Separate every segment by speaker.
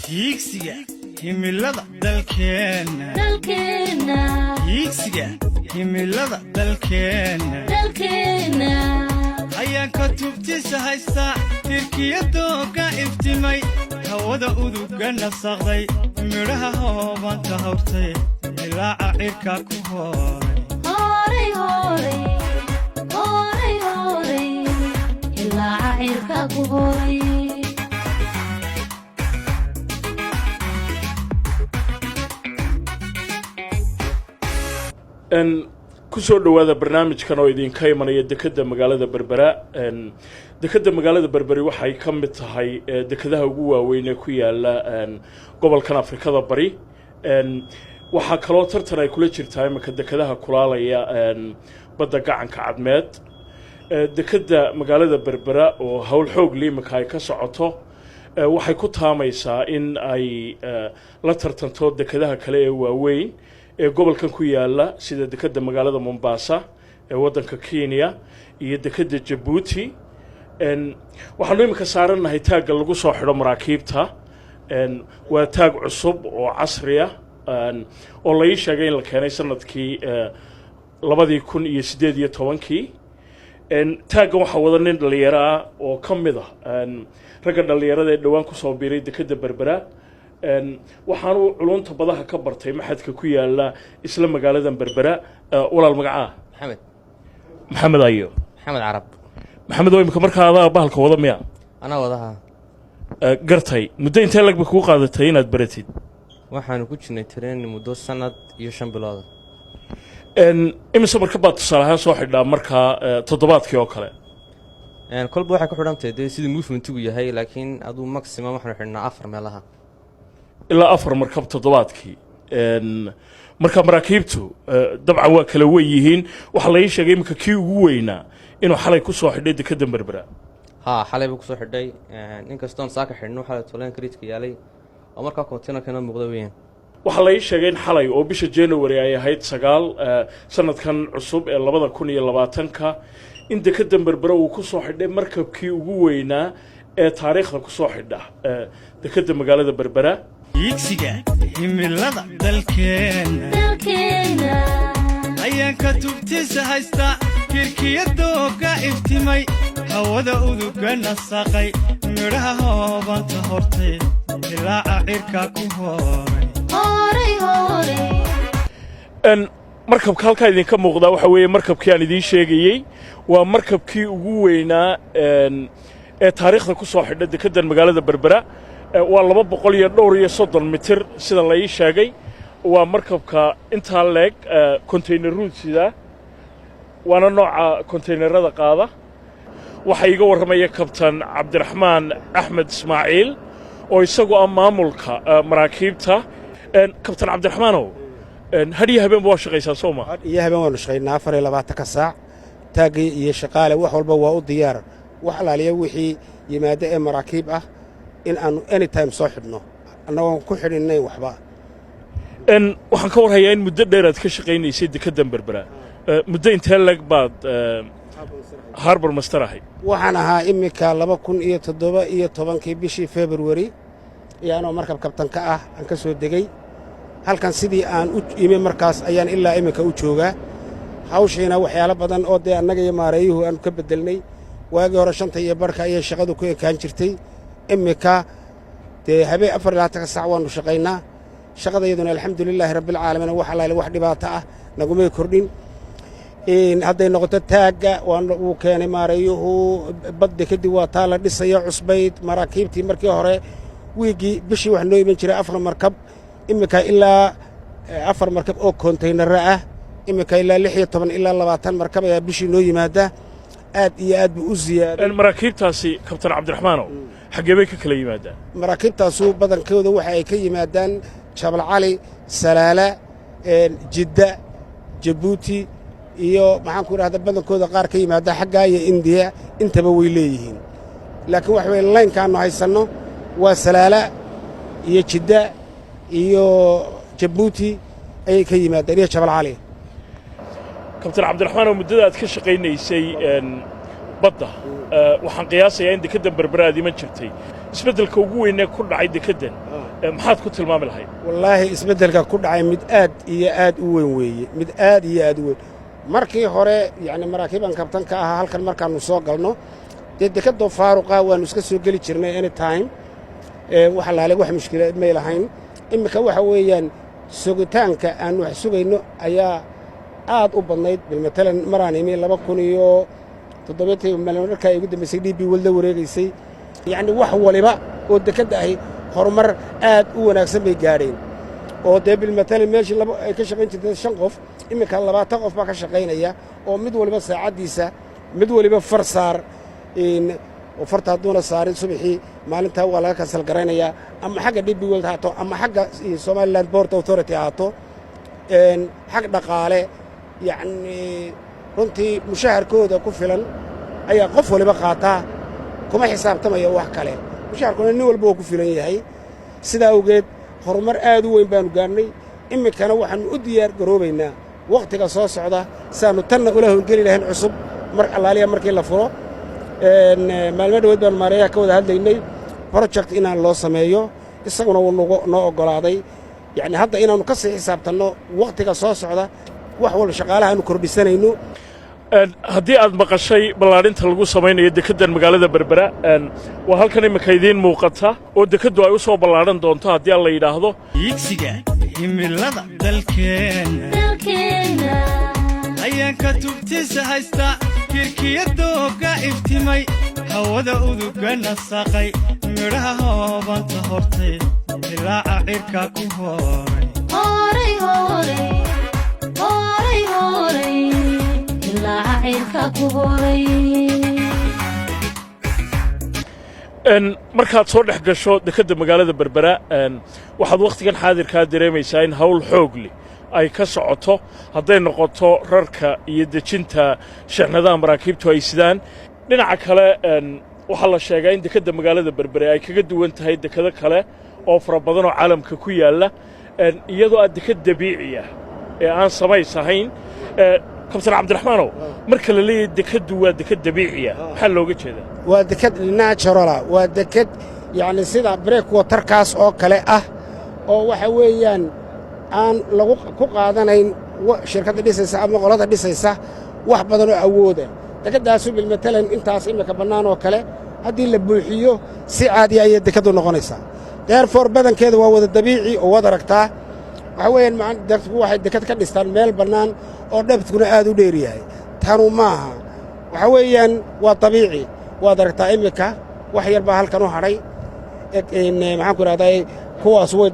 Speaker 1: Higsiga himilada dalkeena higsiga himilada dalkeena ayaa ka tubtisa haysta tirkiyadooga iftimay hawada uduga nasaqday midhaha hoobanta hawrtay ilaaca cirka ku hooray ilaaca cirka ku hooray
Speaker 2: kusoo dhawaada barnaamijkan oo idinka imanaya dekada magaalada Berbera dekada magaalada Berberi waxay ka mid tahay dekadaha ugu waaweyn ee ku yaala gobolkan Afrikada Bari waxa kale tartan ay kula jirtaa imika dekadaha kulaalaya badda gacanka cadmeed dekada magaalada Berbera oo hawl xoog liimka ay ka socoto waxay ku taamaysaa in ay la tartanto dekadaha kale ee waaweyn ee gobolkan ku yaala sida dekada magaalada Mombasa ee wadanka Kenya iyo dekada Djibouti waxaanu imika saaranahay taaga lagu soo xidho maraakiibta waa taag cusub oo casri ah oo la sheegay in la keenay sanadkii 2018 taaga waxa wada nin dhalinyaro ah oo kamid ah ragga dhalinyarada ee dhawaan ku soo biiray dekada Berbera waxaanu culunta badaha ka bartay maxadka ku yaala isla magaalada Berbera walaal magaca maxamed ayo
Speaker 3: maxamed arab
Speaker 2: maxamed oo imika markaa bahalka wada miya
Speaker 3: ana wadaha
Speaker 2: gartay muddo intee lag ku qaadatay inaad baratid
Speaker 3: waxaanu ku jirnay tareen muddo sanad iyo 5 bilood
Speaker 2: imisa marka baad tusaalahaan soo xidhaa markaa toddobaadkii oo kale
Speaker 3: kolba waxay ku xidhantahay sidii movementigu yahay laakiin aduu maximum waxaanu xidhnaa 4 meelaha
Speaker 2: ilaa 4 markab toddobaadkii marka maraakiibtu dabcan waa kala weyn yihiin waxa la sheegay imika kii ugu weynaa inuu xalay ku soo xidhay dekada Berbera
Speaker 3: xalay buu ku soo xidhay inkastoo saaka xidhno xalay toleen kriiska yaalay oo marka containerkana muuqda weyn
Speaker 2: waxa la sheegay in xalay oo bisha January ay ahayd 9 sanadkan cusub ee 2020ka in dekada Berbera uu ku soo xidhay markabkii ugu weynaa ee taariikhda ku soo xidha dekada magaalada Berbera
Speaker 1: higsiga himilada dalkeena ayaa ka tubtisa haysta tirkiyadooga iftimay hawada uduga nasaqay midhaha hoobanta hortay ilaaca cirka ku hooray
Speaker 2: markabka halka idinka muuqda waxa weeye markabkii aan idin sheegayay waa markabkii ugu weynaa ee taariikhda ku soo xidha dekada magaalada Berbera waa 230 mitir sida la sheegay waa markabka inta leeg container route sida waana nooca containerada qaada waxa iga waramaya kabtan Cabdiraxmaan Axmed Ismaaciil oo isagu maamulka maraakiibta kabtan Cabdiraxmaanow hadiya habeen waa shaqaysaa Soomaa
Speaker 4: hadiya habeen waa shaqaynaa 24 saac taagi iyo shaqaale wax walba waa u diyaar wax alaaliya wixii yimaado ee maraakiib ah in aanu anytime soo xidhno annagoo ku xidhinay waxba
Speaker 2: waxaan ka warhayaa in muddo dheer aad ka shaqaynaysay dekada Berbera muddo intee lag baad harbor master ahay
Speaker 4: waxaan ahaa imika 2017 bishii February ayaanoo markab kabtan ka ah aan ka soo degay halkan sidii aan u imi markaas ayaan ilaa imika u joogaa hawshiina waxyaalo badan oo dee annaga iyo maareeyuhu aan ka bedelnay waagii hore 5 iyo barka ayay shaqadu ku ekaan jirtay imika dee habeen 24 saac waanu shaqaynaa shaqadayaduna alxamdulilaahi rabbil caalamiin wax alla wax dhibaato ah naguma kordhin hadday noqoto taaga uu keenay maareeyuhu badda kadib waa taa la dhisayo cusbayd maraakiibtii markii hore wiigii bishii wax noo iman jiray 4 markab imika ilaa 4 markab oo container ah imika ilaa 16 ilaa 20 markab ayaa bishii noo yimaada aad iyo aad buu u ziyaaday
Speaker 2: maraakiibtaasi kabtan Cabdiraxmaanow xagee bay ka kala yimaadaan
Speaker 4: maraakiibtaasu badankooda waxa ay ka yimaadaan Jabal Cali Salaala Jidda Djibouti iyo maxaan ku raahdaa badankooda qaar ka yimaada xagga iyo India intaba way leeyihiin laakiin wax weyn line kaanu haysano waa Salaala iyo Jidda iyo Djibouti ayay ka yimaadeen iyo jabal cali.
Speaker 2: kabtan cabdiraxmaan oo muddada aad ka shaqaynaysay badda waxaan qiyaasayaa in dekeddan berbera aad iman jirtay isbeddelka ugu weynee ku dhacay dekeddan maxaad ku tilmaami lahayd?
Speaker 4: wallaahi isbeddelka ku dhacay mid aad iyo aad u weyn weeye, mid aad iyo aad u weyn. markii hore yacni maraakiiban kabtan ka ahaa halkan markaannu soo galno dee dekeddoo faaruqa waannu iska soo geli jirnay any time wax allaale wax mushkilad may lahayn. iminka waxa weeyaan sugitaanka aannu wax sugayno ayaa aad u badnayd. bilmatalan maraan imi 2007 markaa igu dambaysay DB World la wareegaysay, yacni wax waliba oo dekedda ahi horumar aad u wanaagsan bay gaadheen. oo dee bilmatalan meeshii ay ka shaqayn jirtay 5 qof iminka 20 qof baa ka shaqaynaya oo mid waliba saacaddiisa mid waliba far saar oo farta hadduuna saarin subaxii maalintaa waa laga kansal garaynayaa, ama xagga DB World haato ama xagga Somaliland Port Authority haato. xag dhaqaale yacni runtii mushaharkooda ku filan ayaa qof waliba qaataa, kuma xisaabtamayo wax kale. mushaharkuna nin walba oo ku filan yahay. sidaa awgeed horumar aad u weyn baannu gaadhnay. iminkana waxaannu u diyaar garoobaynaa wakhtiga soo socda siaannu tanna ula howlgeli lahayn cusub mar allaaliya markii la furo. maalmo dhaweed baannu maareeyaha ka wada hadlaynay project inaan loo sameeyo, isaguna wuu noo oggolaaday. yacni hadda inaannu ka sii xisaabtanno wakhtiga soo socda wax walba shaqaalaha aanu kordhisanayno.
Speaker 2: haddii aad maqashay ballaadhinta lagu samaynayo dekeddan magaalada berbera waa halkan iminka idiin muuqata oo dekeddu ay u soo ballaadhan doonto haddii aan la yidhaahdo
Speaker 1: yiigsiga himilada dalkeenna ayaanka tubtiisa haysta kirkiyadooga iftimay hawada uduga nasaqay midhaha hoobanta hortay dilaaca cirka ku horay
Speaker 2: markaad soo dhex gasho dekedda magaalada berbera waxaad wakhtigan xaadirkaa dareemaysaa in hawl xoog leh ay ka socoto hadday noqoto rarka iyo dejinta shixnadaha maraakiibtu ay sidaan. dhinaca kale waxaa la sheegaa in dekedda magaalada berbere ay kaga duwan tahay dekedo kale oo fara badan oo caalamka ku yaalla iyadoo aad deked dabiiciya ee aan samays ahayn. kabtan cabdiraxmaanow marka la leeyahay dekeddu waa deked dabiiciya maxaa looga jeedaa?
Speaker 4: waa deked naturala, waa deked yacni sida breakwaterkaas oo kale ah oo waxa weeyaan aan lagu ku qaadanayn shirkadda dhisaysa ama qolada dhisaysa wax badan oo awooda. dekeddaasu bilmatalan intaas iminka bannaan oo kale haddii la buuxiyo si caadiya ayay dekeddu noqonaysaa. therefore badankeeda waa wada dabiici oo wad aragtaa. waxa weeyaan dadku waxay deked ka dhistaan meel bannaan oo dhabtkuna aad u dheer yahay. tanu maaha, waxa weeyaan waa dabiici. waad aragtaa iminka wax yar baa halkan u hadhay. maxaan ku idhahdaa kuwaas way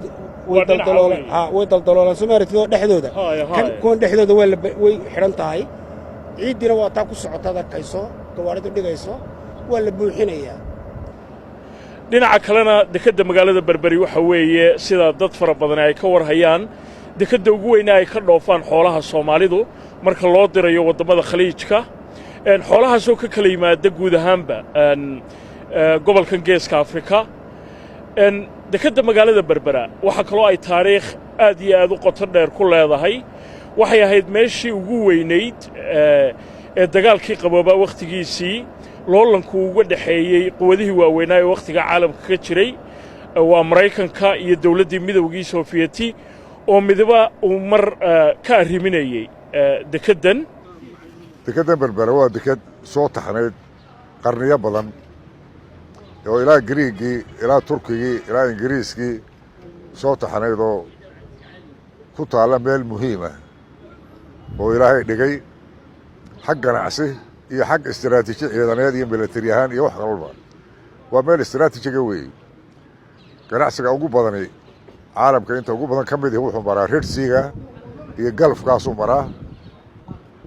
Speaker 4: daldaloolaan somaaritido dhexdooda kuwan dhexdooda way xidhan tahay. ciiddina waa taa ku socotaad arkayso gawaaridu dhigayso waa la buuxinayaa.
Speaker 2: dhinaca kalena dekedda magaalada berberi waxa weeye sida dad fara badan ay ka warhayaan dekedda ugu weyne ay ka dhoofaan xoolaha Soomaalidu marka loo dirayo waddamada khaliijka. xoolahaasoo ka kala yimaada guud ahaanba gobolkan geeska Afrika. dekedda magaalada berbera waxa kaloo ay taariikh aad iyo aad u qoto dheer ku leedahay. waxay ahayd meeshii ugu weynayd ee dagaalkii qaboobaa wakhtigiisii loolanku uga dhexeeyey quwadihii waaweynaa ee wakhtiga caalamka ka jiray. waa Maraykanka iyo dawladdii midowgii Soofiyeti oo midaba uu mar ka arriminayey dekeddan.
Speaker 5: dekeddan berbera waa deked soo taxnayd qarniyo badan oo ilaa Giriigii ilaa Turkigii ilaa Ingiriiskii soo taxnayd oo ku taalla meel muhiim ah oo ilaahay dhigay xag ganacsi iyo xag istiraatiiji ciidaneed iyo militari ahaan iyo wax kalba. waa meel istiraatiijiga weeye. ganacsiga ugu badani caalamka inta ugu badan ka mid ah wuxuu maraa Red Sea iyo Gulfkaasuu maraa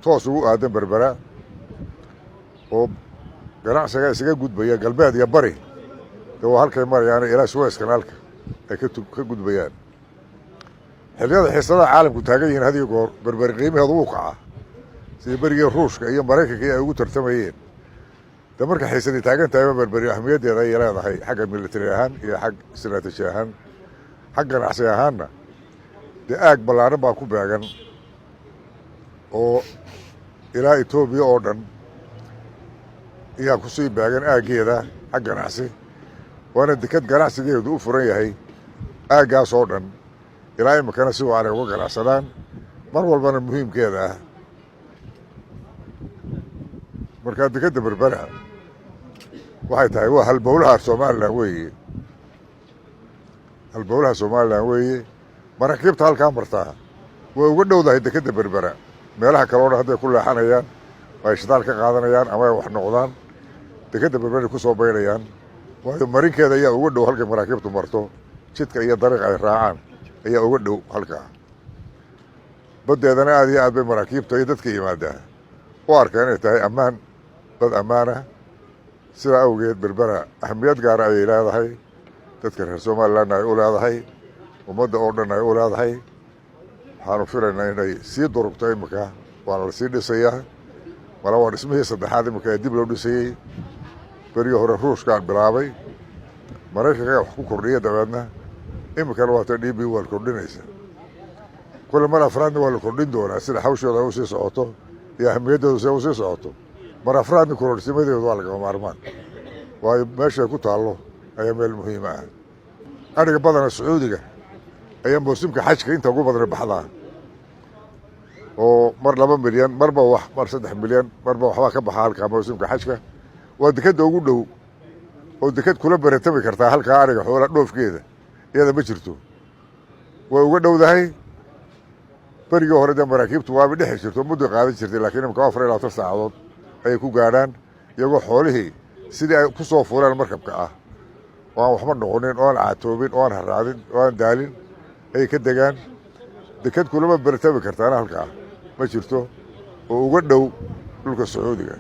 Speaker 5: toos ugu aadan berbera oo ganacsiga isaga gudbaya galbeed iyo bari. waa halkay marayaan ilaa Suez Canaalka ay ka gudbayaan. xilliyada xiisadaha caalamku taagan yihiin had iyo goor berberi qiimaheedu wuu kacaa sida berigii Ruushka iyo Maraykanka ay ugu tartamayeen. marka xiisadii taagan tahay berberi ahmiyaddeeda ay leedahay xagga militari ahaan iyo xag istiraatiiji ahaan xag ganacsi ahaanna dee aag ballaaran baa ku beegan oo ilaa etoobiya oo dhan ayaa ku sii beegan aaggeeda xag ganacsi waana deked ganacsigeedu u furan yahay aaggaas oo dhan ilaa iminkana si waanay uga ganacsadaan mar walbana muhiimkeeda ah markaa dekedda berbera waxay tahay waa halbowlaha somalilan weeye halbowlaha somalilan weeye maraakiibta halkaa martaa way uga dhowdahay dekedda berbera meelaha kale o dhan hadday ku leexanayaan ay shidaal ka qaadanayaan ama ay wax noqdaan dekedda berberay ku soo baynayaan waayo marinkeeda ayaa uga dhow halkay maraakiibtu marto jidka iyo dariiq ay raacaan ayaa uga dhow halkaa baddeedana aad iyo aad bay maraakiibta iyo dadka yimaadaa u arkaa inay tahay ammaan dad ammaanah sidaa awgeed berbera ahamiyad gaara ayay leedahay dadka reer somalilanna ay u leedahay ummadda oo dhan ay u leedahay waxaanu filaynaa inay sii durugto iminka waana la sii dhisayaa mala waa dhismihii saddexaad iminka ee dib loo dhisayey berigii hore ruushkaan bilaabay maraykanka wax ku kordhiya dabeedna iminkana waata d b waa la kordhinaysa kule mar afraadna waa la kordhin doonaa sida hawshooda ay u sii socoto iyo ahamiyaddooda si ay u sii socoto mar afraadna kororhsimadeedu waa lagama maarmaan waayo meeshay ku taallo ayaa meel muhiima ah adhiga badana sacuudiga ayaa mawsimka xajka inta ugu badana baxdaa oo mar 2 milyan marba wax mar 3 milyan marba waxbaa ka baxa halkaa mawsimka xajka waa dekedda ugu dhow oo deked kula baratami kartaa halkaa adhiga xoola dhoofkeeda iyada ma jirto way uga dhowdahay berigii hore dee maraakiibtu waaba dhexi jirto muddo qaadan jirtay laakiin imika 24 saacadood ayay ku gaadhaan iyagoo xoolihii sidii ay ku soo fuulaan markabka ah oo aan waxba noqonin oo aan caatoobin oo aan haraadin oo aan daalin ayay ka degaan deked kulama baratami kartaana halkaa ma jirto oo uga dhow dhulka sacuudiga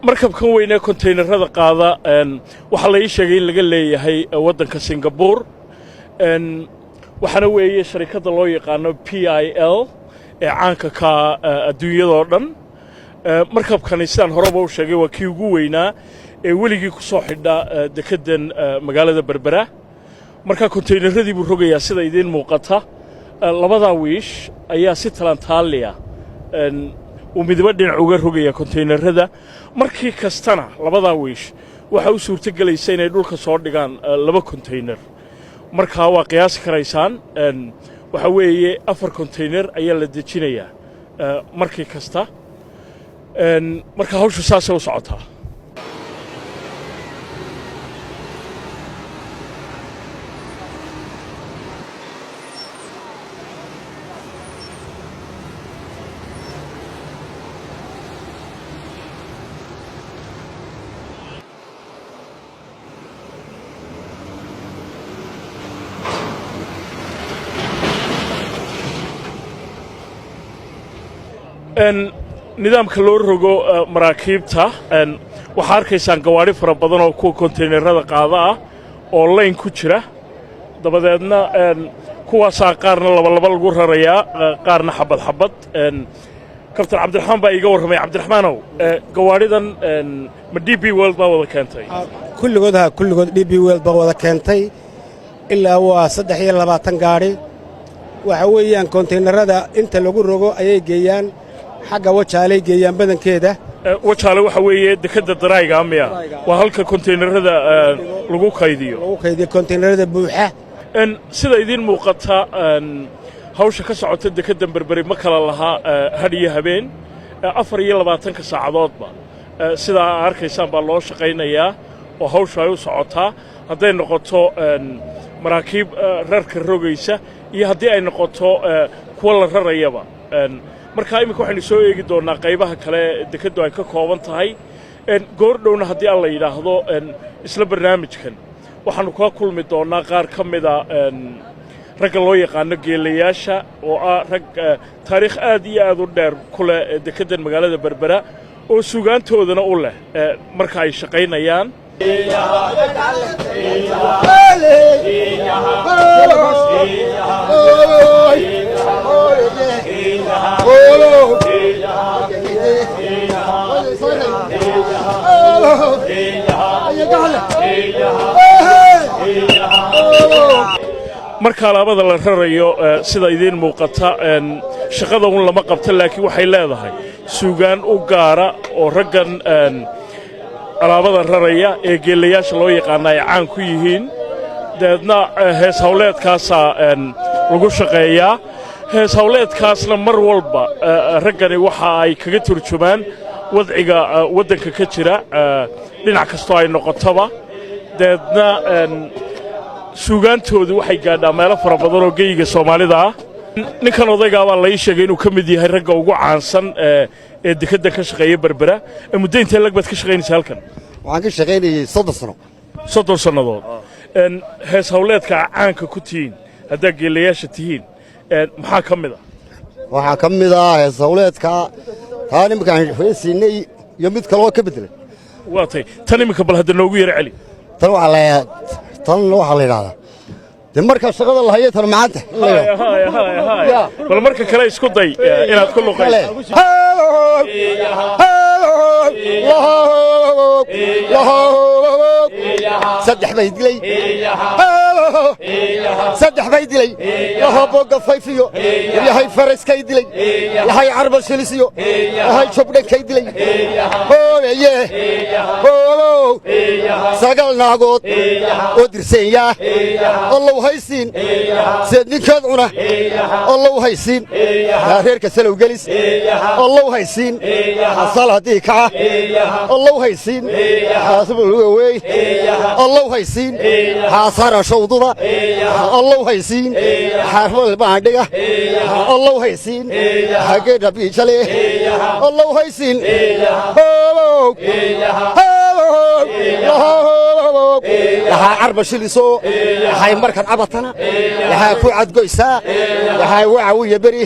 Speaker 2: markabkan weyn ee konteynerada qaada waxaa la ii sheegay in laga leeyahay waddanka Singapore waxaana weeye sharikadda loo yaqaano PIL ee caanka ka adduunyadoo dhan markabkani sidaan horeba u sheegay waa kii ugu weynaa ee weligii ku soo xidha dekeddan magaalada berbera markaa konteyneradii buu rogayaa sida idiin muuqata labadaa wiish ayaa si talantaaliya uu midba dhinac uga rogaya konteynerada markii kastana labadaa wiish waxa u suurto gelaysa inay dhulka soo dhigaan 2 konteyner markaa waa qiyaasi karaysaan waxa weeye 4 konteyner ayaa la dejinayaa markii kasta markaa hawshu saasay u socotaa nidaamka loo rogo maraakiibta waxaa arkaysaan gawaadhi fara badan oo kuwa konteynerada qaada ah oo layn ku jira dabadeedna kuwaasaa qaarna labalaba lagu rarayaa qaarna xabad xabad kabtan cabdiraxmaan baa iiga warramay cabdiraxmaanow gawaadhidan ma d b world baa wada keentay
Speaker 4: kulligood d b world baa wada keentay ilaa waa 23 gaadhi waxa weeyaan konteynerada inta lagu rogo ayay geeyaan xagga wajaalay geeyaan badankeeda
Speaker 2: wajaale waxa weeye dekedda darayga miya waa halka konteynerada lagu kaydiyo
Speaker 4: konteynerada buuxa
Speaker 2: sida idiin muuqata hawsha ka socota dekedda berberi ma kala lahaa had iyo habeen 24 saacadoodba sida aad arkaysaan baa loo shaqaynayaa oo hawshu ay u socotaa hadday noqoto maraakiib rarka rogaysa iyo haddii ay noqoto kuwa la rarayaba markaa iminka waxaynu soo eegi doonnaa qaybaha kale dekeddu ay ka kooban tahay goordhowna haddii aan la yidhaahdo isla barnaamijkan waxaannu kula kulmi doonnaa qaar ka mida ragga loo yaqaano geelayaasha oo ah rag taariikh aad iyo aad u dheer ku leh dekeddan magaalada berbera oo sugaantoodana u leh marka ay shaqaynayaan marka alaabada la rarayo sida idiin muuqata shaqada un lama qabto laakiin waxay leedahay suugaan u gaara oo raggan alaabada raraya ee geelayaasha loo yaqaana ay caan ku yihiin dabeedna hees hawleedkaasaa lagu shaqeeyaa hees hawleedkaasna mar walba raggani waxa ay kaga turjumaan wadciga waddanka ka jira dhinac kastoo ay noqotoba dabeedna suugaantoodu waxay gaadhaa meelo fara badan oo geyiga soomaalida ah ninkan odaygaa baa lai sheegay inuu ka mid yahay ragga ugu caansan ee dekeddan ka shaqeeya berbera muddo intee lag baad ka shaqaynaysa halkan
Speaker 6: waxaan ka shaqaynayay 30 sano
Speaker 2: 30 sannadood hees hawleedka caanka ku tihiin haddaa geelayaasha tihiin maxaa ka mid ah
Speaker 6: waxaa ka mid ah hees hawleedka taa nimankaan heesiinay iyo mid kaloo ka bedelay
Speaker 2: waa tay tan iminka bal hadda noogu yara celi
Speaker 6: tan waxaa la yidhahdaa dee markaa shaqada la hayo tan maanta
Speaker 2: bal marka kale isku day inaad ku luqayso
Speaker 6: saddex bay dilay lahaa boogga fayfiyo yahay faraskay dilay yahay carba shilisiyo yahay jobdhankay dilay hooyeye sagaal naagood oo dirseenya allow haysiin seed ninkeed cuna allow haysiin reerka salow gelis allow haysiin asal haddii kaca allow haysiin xaasibulugawey allow haysiin xaasara shawduda allow haysiin xaarfal baandhiga allow haysiin hageedha biijale allow haysiin lahaa carba shiliso waxay markaad cabatana waxaa ku cadgoysaa waxaa wacawiya beri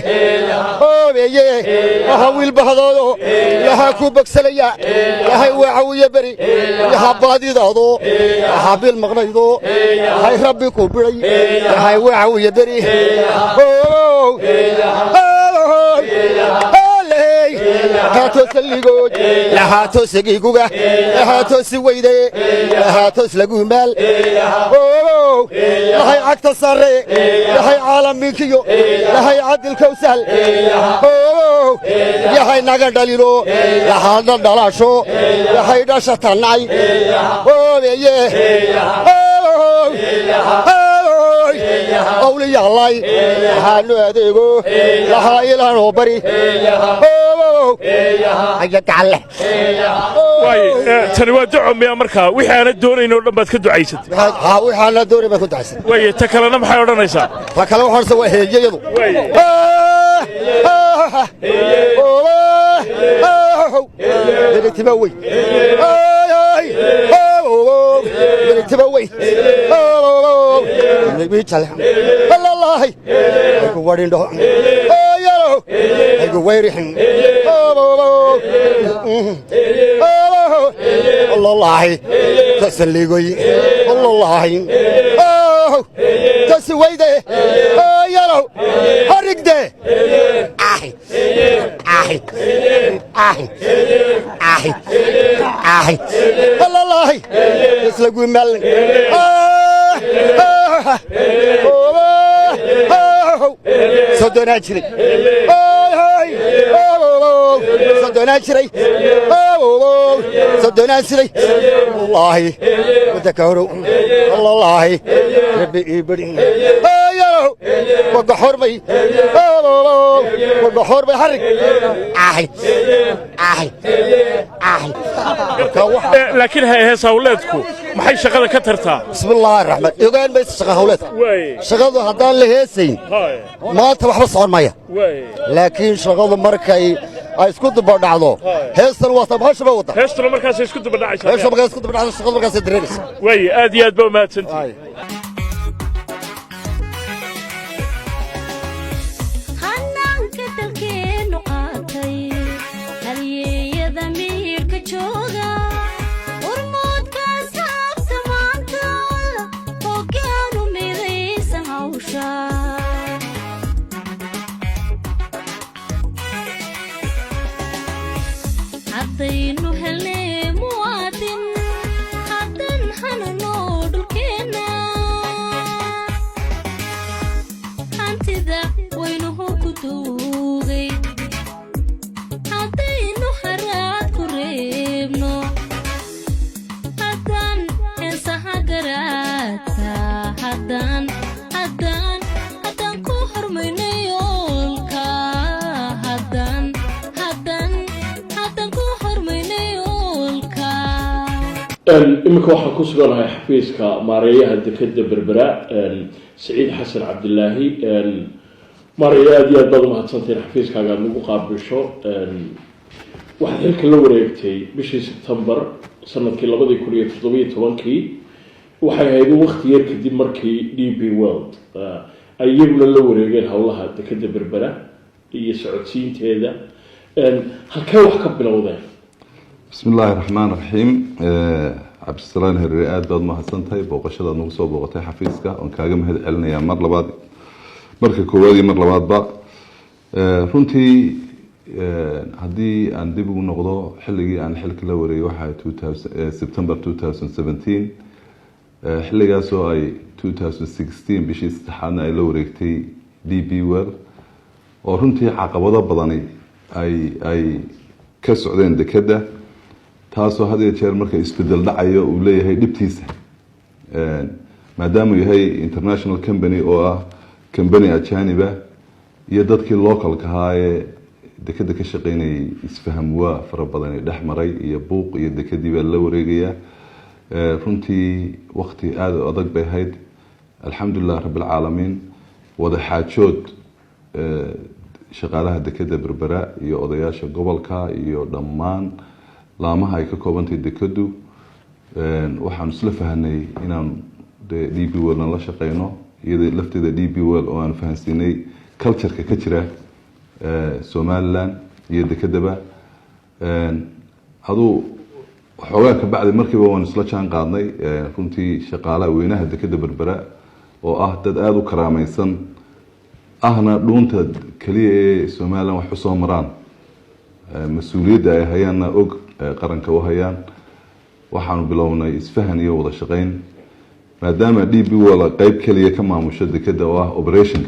Speaker 6: hoobeeye lahaa wiilbahadoodo lahaa ku bogsalaya lahay wacawiya beri lahaa baadidaado lahaa bil maqnaydo lahay rabbi ku biday lahay wacawiya beri lahaatos ligood lahaatos giguga lahaatos weyde lahaatos lagumaal lahay cagta sare lahay caalamiinkiyo lahay cadilkowsal yahay naga dhalino lahaadna dhalaasho yahay dhasha tannay oobeye awliyaalay lahaanu adeego lahaa ilaanoo bari
Speaker 2: tani waa duco miya markaa wixii aanad doonayn oo dhan baad ka ducaysatay
Speaker 6: wixii aanad doonayn baad ku ducaysatay
Speaker 2: waaye ta kalena maxay odhanaysaa
Speaker 6: ta kale waxaanse waa heejayadu beritiba weyn beritiba weyn bijale allaahi aygu wadhindho yalo aygu wayrixin allaahi tasaligoy allaahi tasi weyde yalo harigde allaahi islagumal sodonaa jiray sodonaa jiray allaahi wadaka horow allaahi rabbi ii bari wagaxorbay harig
Speaker 2: laakiin hees hawleedku maxay shaqada ka tartaa
Speaker 6: bismillaahi raxmaan ogaan maysa shaqa hawleedka shaqadu haddaan la heesayn maanta waxba socon maya laakiin shaqadu markay ay isku dubadhacdo heestan waa tabhashaba wada
Speaker 2: heestuna markaas isku dubadhacaysaa
Speaker 6: heestan markaas isku dubadhacdo shaqadu markaas dareeraysa
Speaker 2: waaye aad iyo aad baa mahadsantihiin
Speaker 7: haddaynu helnay muwaadin haddan hanano dhulkeenna hantida waynuhu ku duugay haddaynu haraad ku reebno haddan heesaha garaadka haddan ku hormayno yoolka haddan ku hormayno yoolka
Speaker 2: iminka waxaan ku suganahay xafiiska maareeyaha dekeda berbera سعيد حسن عبد الله مرة أدي أبغى ما تصنتين حفيز كأجر نبغى قابلشوا واحد هيك لو ريكتي بشي سبتمبر سنة كلا بدي كلية تطبيق توانكي وحيهايدو وقت يركدي مركي دي بي وورلد أيام لو ريجين هولها تكذب بربرة يسعد سين هذا هالكوا حكبنا وذا
Speaker 8: بسم الله الرحمن الرحيم عبد السلام هالرئاد بعد ما حسنتي بوقشة نوصل بوقتها حفيزك وكاجم هذا علنا يا مر لبعض مركي كوادي مر لبعض بقى رنتي هدي عندي بقول نقضاء حلقي عن حلق لوري واحد سبتمبر 2017 حلقة سواء 2016 بشي استحانا لوريكتي دي بي ويل ورنتي عقبضة بدني أي كسعودين دكده taasoo had iyo jeer marka isbedel dhacayo uu leeyahay dhibtiisa maadaama yahay international company oo ah company ajaniba iyo dadkii localka ahaa ee dekada ka shaqeynayay isfaham waa fara badan dhex maray iyo buuq iyo dekadii baa la wareegaya runtii waqti aad u adag bay ahayd alxamdulilah rabbil caalamiin wada xaajood shaqaalaha dekada berbera iyo odayaasha gobolka iyo dhammaan laamaha ay ka koobantay dekadu waxaan isla fahanay inaan DP World la shaqeyno iyada lafteeda DP World oo aan fahansinay culture-ka ka jira Somaliland iyo dekadaba aduu xoogaa ka bacdi markiiba waan isla jaan qaadnay runtii shaqaalaha weynaha dekada berbera oo ah dad aad u karaamaysan ahna dhuunta kaliya ee Somaliland wax u soo maraan mas'uuliyadda ay hayaana og qaranka u hayaan waxaanu bilownay isfahan iyo wada shaqeyn maadaama DP World qayb kaliya ka maamusho dekada oo ah operation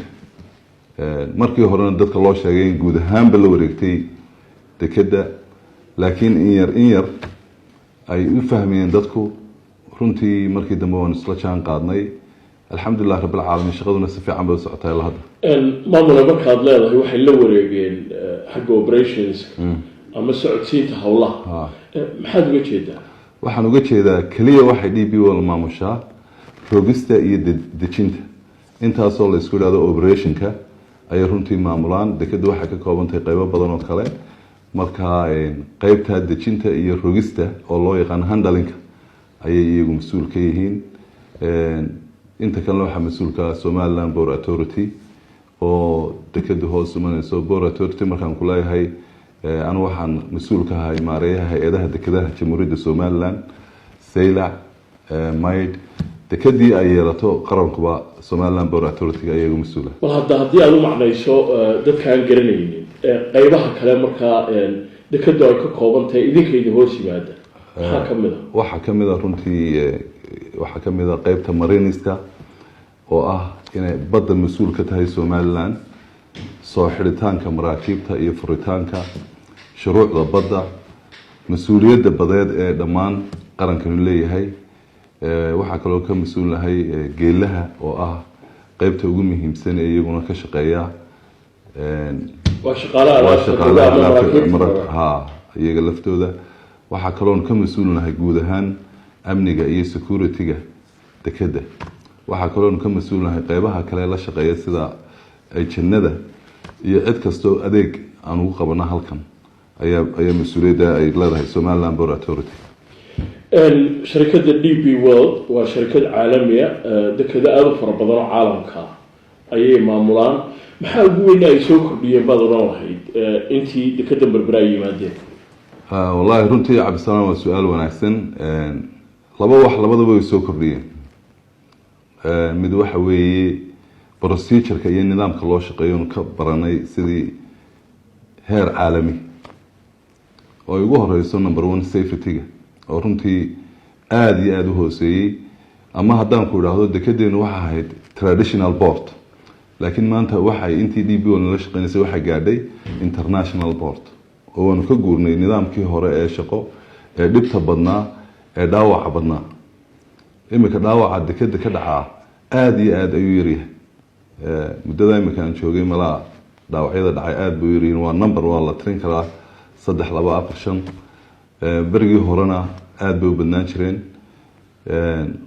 Speaker 8: markii horena dadka loo sheegay in guud ahaan la wareegtay dekada laakiin in yar ay u fahmeen dadku runtii markii dambe waan isla jaan qaadnay alxamdulilah rabbil caalamiin shaqaduna si fiican bay u socotay ilaa hadda
Speaker 2: maamulka markaad leedahay waxay la wareegeen xagga operations ama socodsiinta hawlaha maxaad uga jeedaa
Speaker 8: waxaan uga jeedaa kaliya waxay DP World maamushaa rogista iyo dejinta intaasoo la isku yiraahdo operationka ay runtii maamulaan dekadu waxay ka koobantahay qaybo badan oo kale marka qaybta dejinta iyo rogista oo loo yaqaan handling ayay iyagu mas'uul ka yihiin inta kale waxa mas'uulka Somaliland Port Authority oo dekadu hoos umanayso Port Authority markaan ku leeyahay أنا waxaan mas'uul ka ahay maareeyaha hay'adaha dekadaha Jamhuuriyadda Somaliland Saylac Mayd dekadii ay yeelato qarankuba Somaliland Port Authority ayagu mas'uul
Speaker 2: wal hadii aad u macnayso dadkaan garanaynin qaybaha kale marka dekadu ay ka koobantahay idinkayda hoos yimaada waxa kamid ah runtii waxa kamid ah qaybta marinista oo ah inay badda mas'uul ka tahay Somaliland soo xiritaanka maraakiibta iyo furitaanka shuruucda badda mas'uuliyadda badeed ee dhammaan qarankan leeyahay waxa kale oo ka mas'uulahay geelaha oo ah qaybta ugu muhiimsan ee iyaguna ka shaqeeya waa iyaga laftooda waxa kale oo ka mas'uulahay guud ahaan amniga iyo security-ga dekada waxa kale oo ka mas'uulahay qaybaha kale la shaqeeya sida ay jannada iyo cid kasto adeeg aan ugu qabana halkan ayaa mas'uuliyadda ay leedahay Somaliland Port Authority shirkadda DP World waa shirkad caalami ah dekada aad u fara badan oo caalamka ayay maamulaan maxaa ugu weyn ay soo kordhiyeen baad oran lahayd intii dekada berbera ay yimaadeen
Speaker 8: wallahi runtii cabdisalaam waa su'aal wanaagsan labadaba way soo kordhiyeen mid waxa weeye procedure-ka iyo nidaamka loo shaqeeyo ka baranay sidii heer caalami oo ay ugu horeyso number 1 safety-ga oo runtii aada iyo aada u hooseeyey ama haddaan ku idhaahdo dekedeenu waxa ahayd traditional port laakiin maanta waxay intii DPO nala shaqeynaysa waxa gaadhay international port oo waanu ka guurnay nidaamkii hore ee shaqo ee dhibta badnaa ee dhaawaca badnaa imika dhaawaca dekeda ka dhacaa aada iyo aada ayuu yaryahay muddada imika aan joogay malaa dhaawacyada dhacay aada buu yaryihiin waa number waa la tirin karaa 3 2 4 5 berigii horena aada bay u badnaan jireen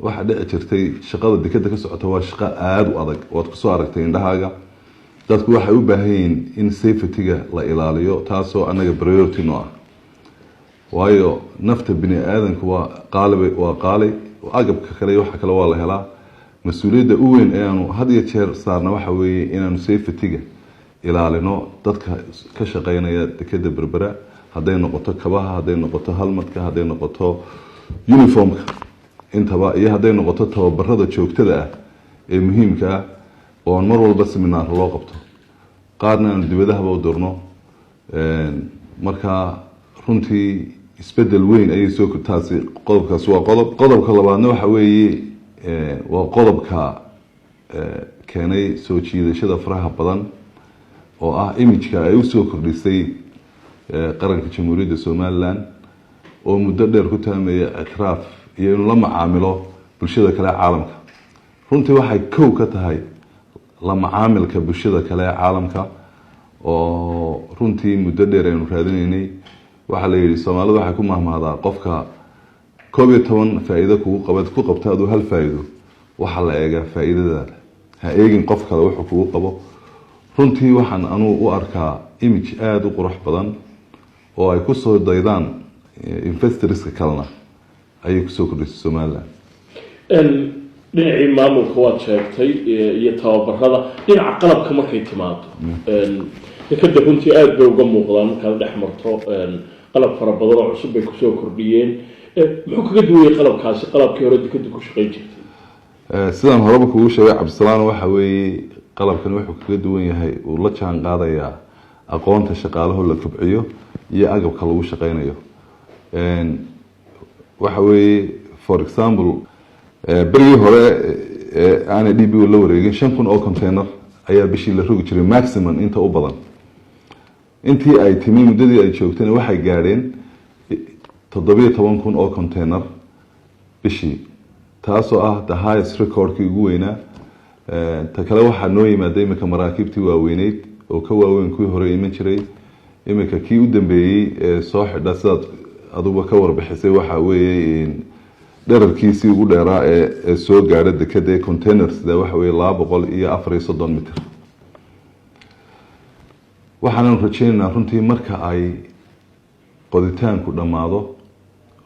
Speaker 8: waxaa dhici jirtay shaqada dekeda ka socota waa shaqo aada u adag waad kusoo aragtay indhahaaga dadku waxay u baahan yihiin in safety-ga la ilaaliyo taasoo anaga priority no ah waayo nafta bini aadanku waa qaali agabka kale waxa kale waa la helaa mas-uuliyadda u weyn ee aanu had iyo jeer saarna waxa weeye inaanu safety-ga ilaalino dadka ka shaqeynaya dekeda berbera hadday noqoto kabaha hadday noqoto halmadka hadday noqoto uniformka intaba iyo hadday noqoto tababarada joogtada ah ee muhiimka ah oo mar walba seminar loo qabto qaarna aan dibadahaba u dirno marka runtii isbedel weyn ayay soo taasi qodobkaas waa qodobka labaadna waxa weeye waa qodobka keenay soo jiidashada faraha badan oo ah image-ka ay u soo kordhisay qaranka jamhuuriyadda Somaliland oo muddo dheer ku taameeya ikraaf iyo inuu la macaamilo bulshada kale caalamka runtii waxay kow ka tahay la macaamilka bulshada kale caalamka oo runtii muddo dheer aynu raadinaynay waxa la yiri Soomaalidu waxay ku mahmaadaa qofka 12 faa'iido ku qabta adoo hal faa'iido waxa la eega faa'iidadaada ha eegin qof kale wuxuu kugu qabo runtii waxaan anu u arkaa image aada u qurux badan oo ay ku soo daydaan investorska kalena ayay ku soo kordhisay Somaliland
Speaker 2: dhinacii maamulka waad sheegtay iyo tababarada dhinaca qalabka markay timaado dekeda runtii aada bay uga muuqdaan markaad dhex marto qalab fara badan oo cusub bay kusoo kordhiyeen muxuu kaga duwayay qalabkaasi qalabkii hore dekeda ku shaqeyn jirtay
Speaker 8: sidaan horeba kugu sheegay Cabdisalaam waxa weeye qalabkan wuxuu kaga duwan yahay uu la jaan qaadayaa aqoonta shaqaalaha la kobciyo iyo agabka lagu shaqeynayo waxa weeye for example berigii hore aan DPO la wareegin 5,000 oo container ayaa bishii la rogi jiray maximum inta u badan intii ay timi muddadii ay joogteen waxay gaadheen 17,000 oo container bishii taasoo ah the highest record-kii ugu weynaa ta kale waxaa noo yimaaday imika maraakiibtii waaweyneyd oo ka waaweyn kuwii hore iman jiray imika kii u dambeeyey ee soo xidha sidaad aduba ka warbixisay waxa weeye dherarkiisii ugu dheeraa ee soo gaadha dekeda containers waxa weeye 234 mitir waxaan rajaynaynaa runtii marka ay qoditaanku dhammaado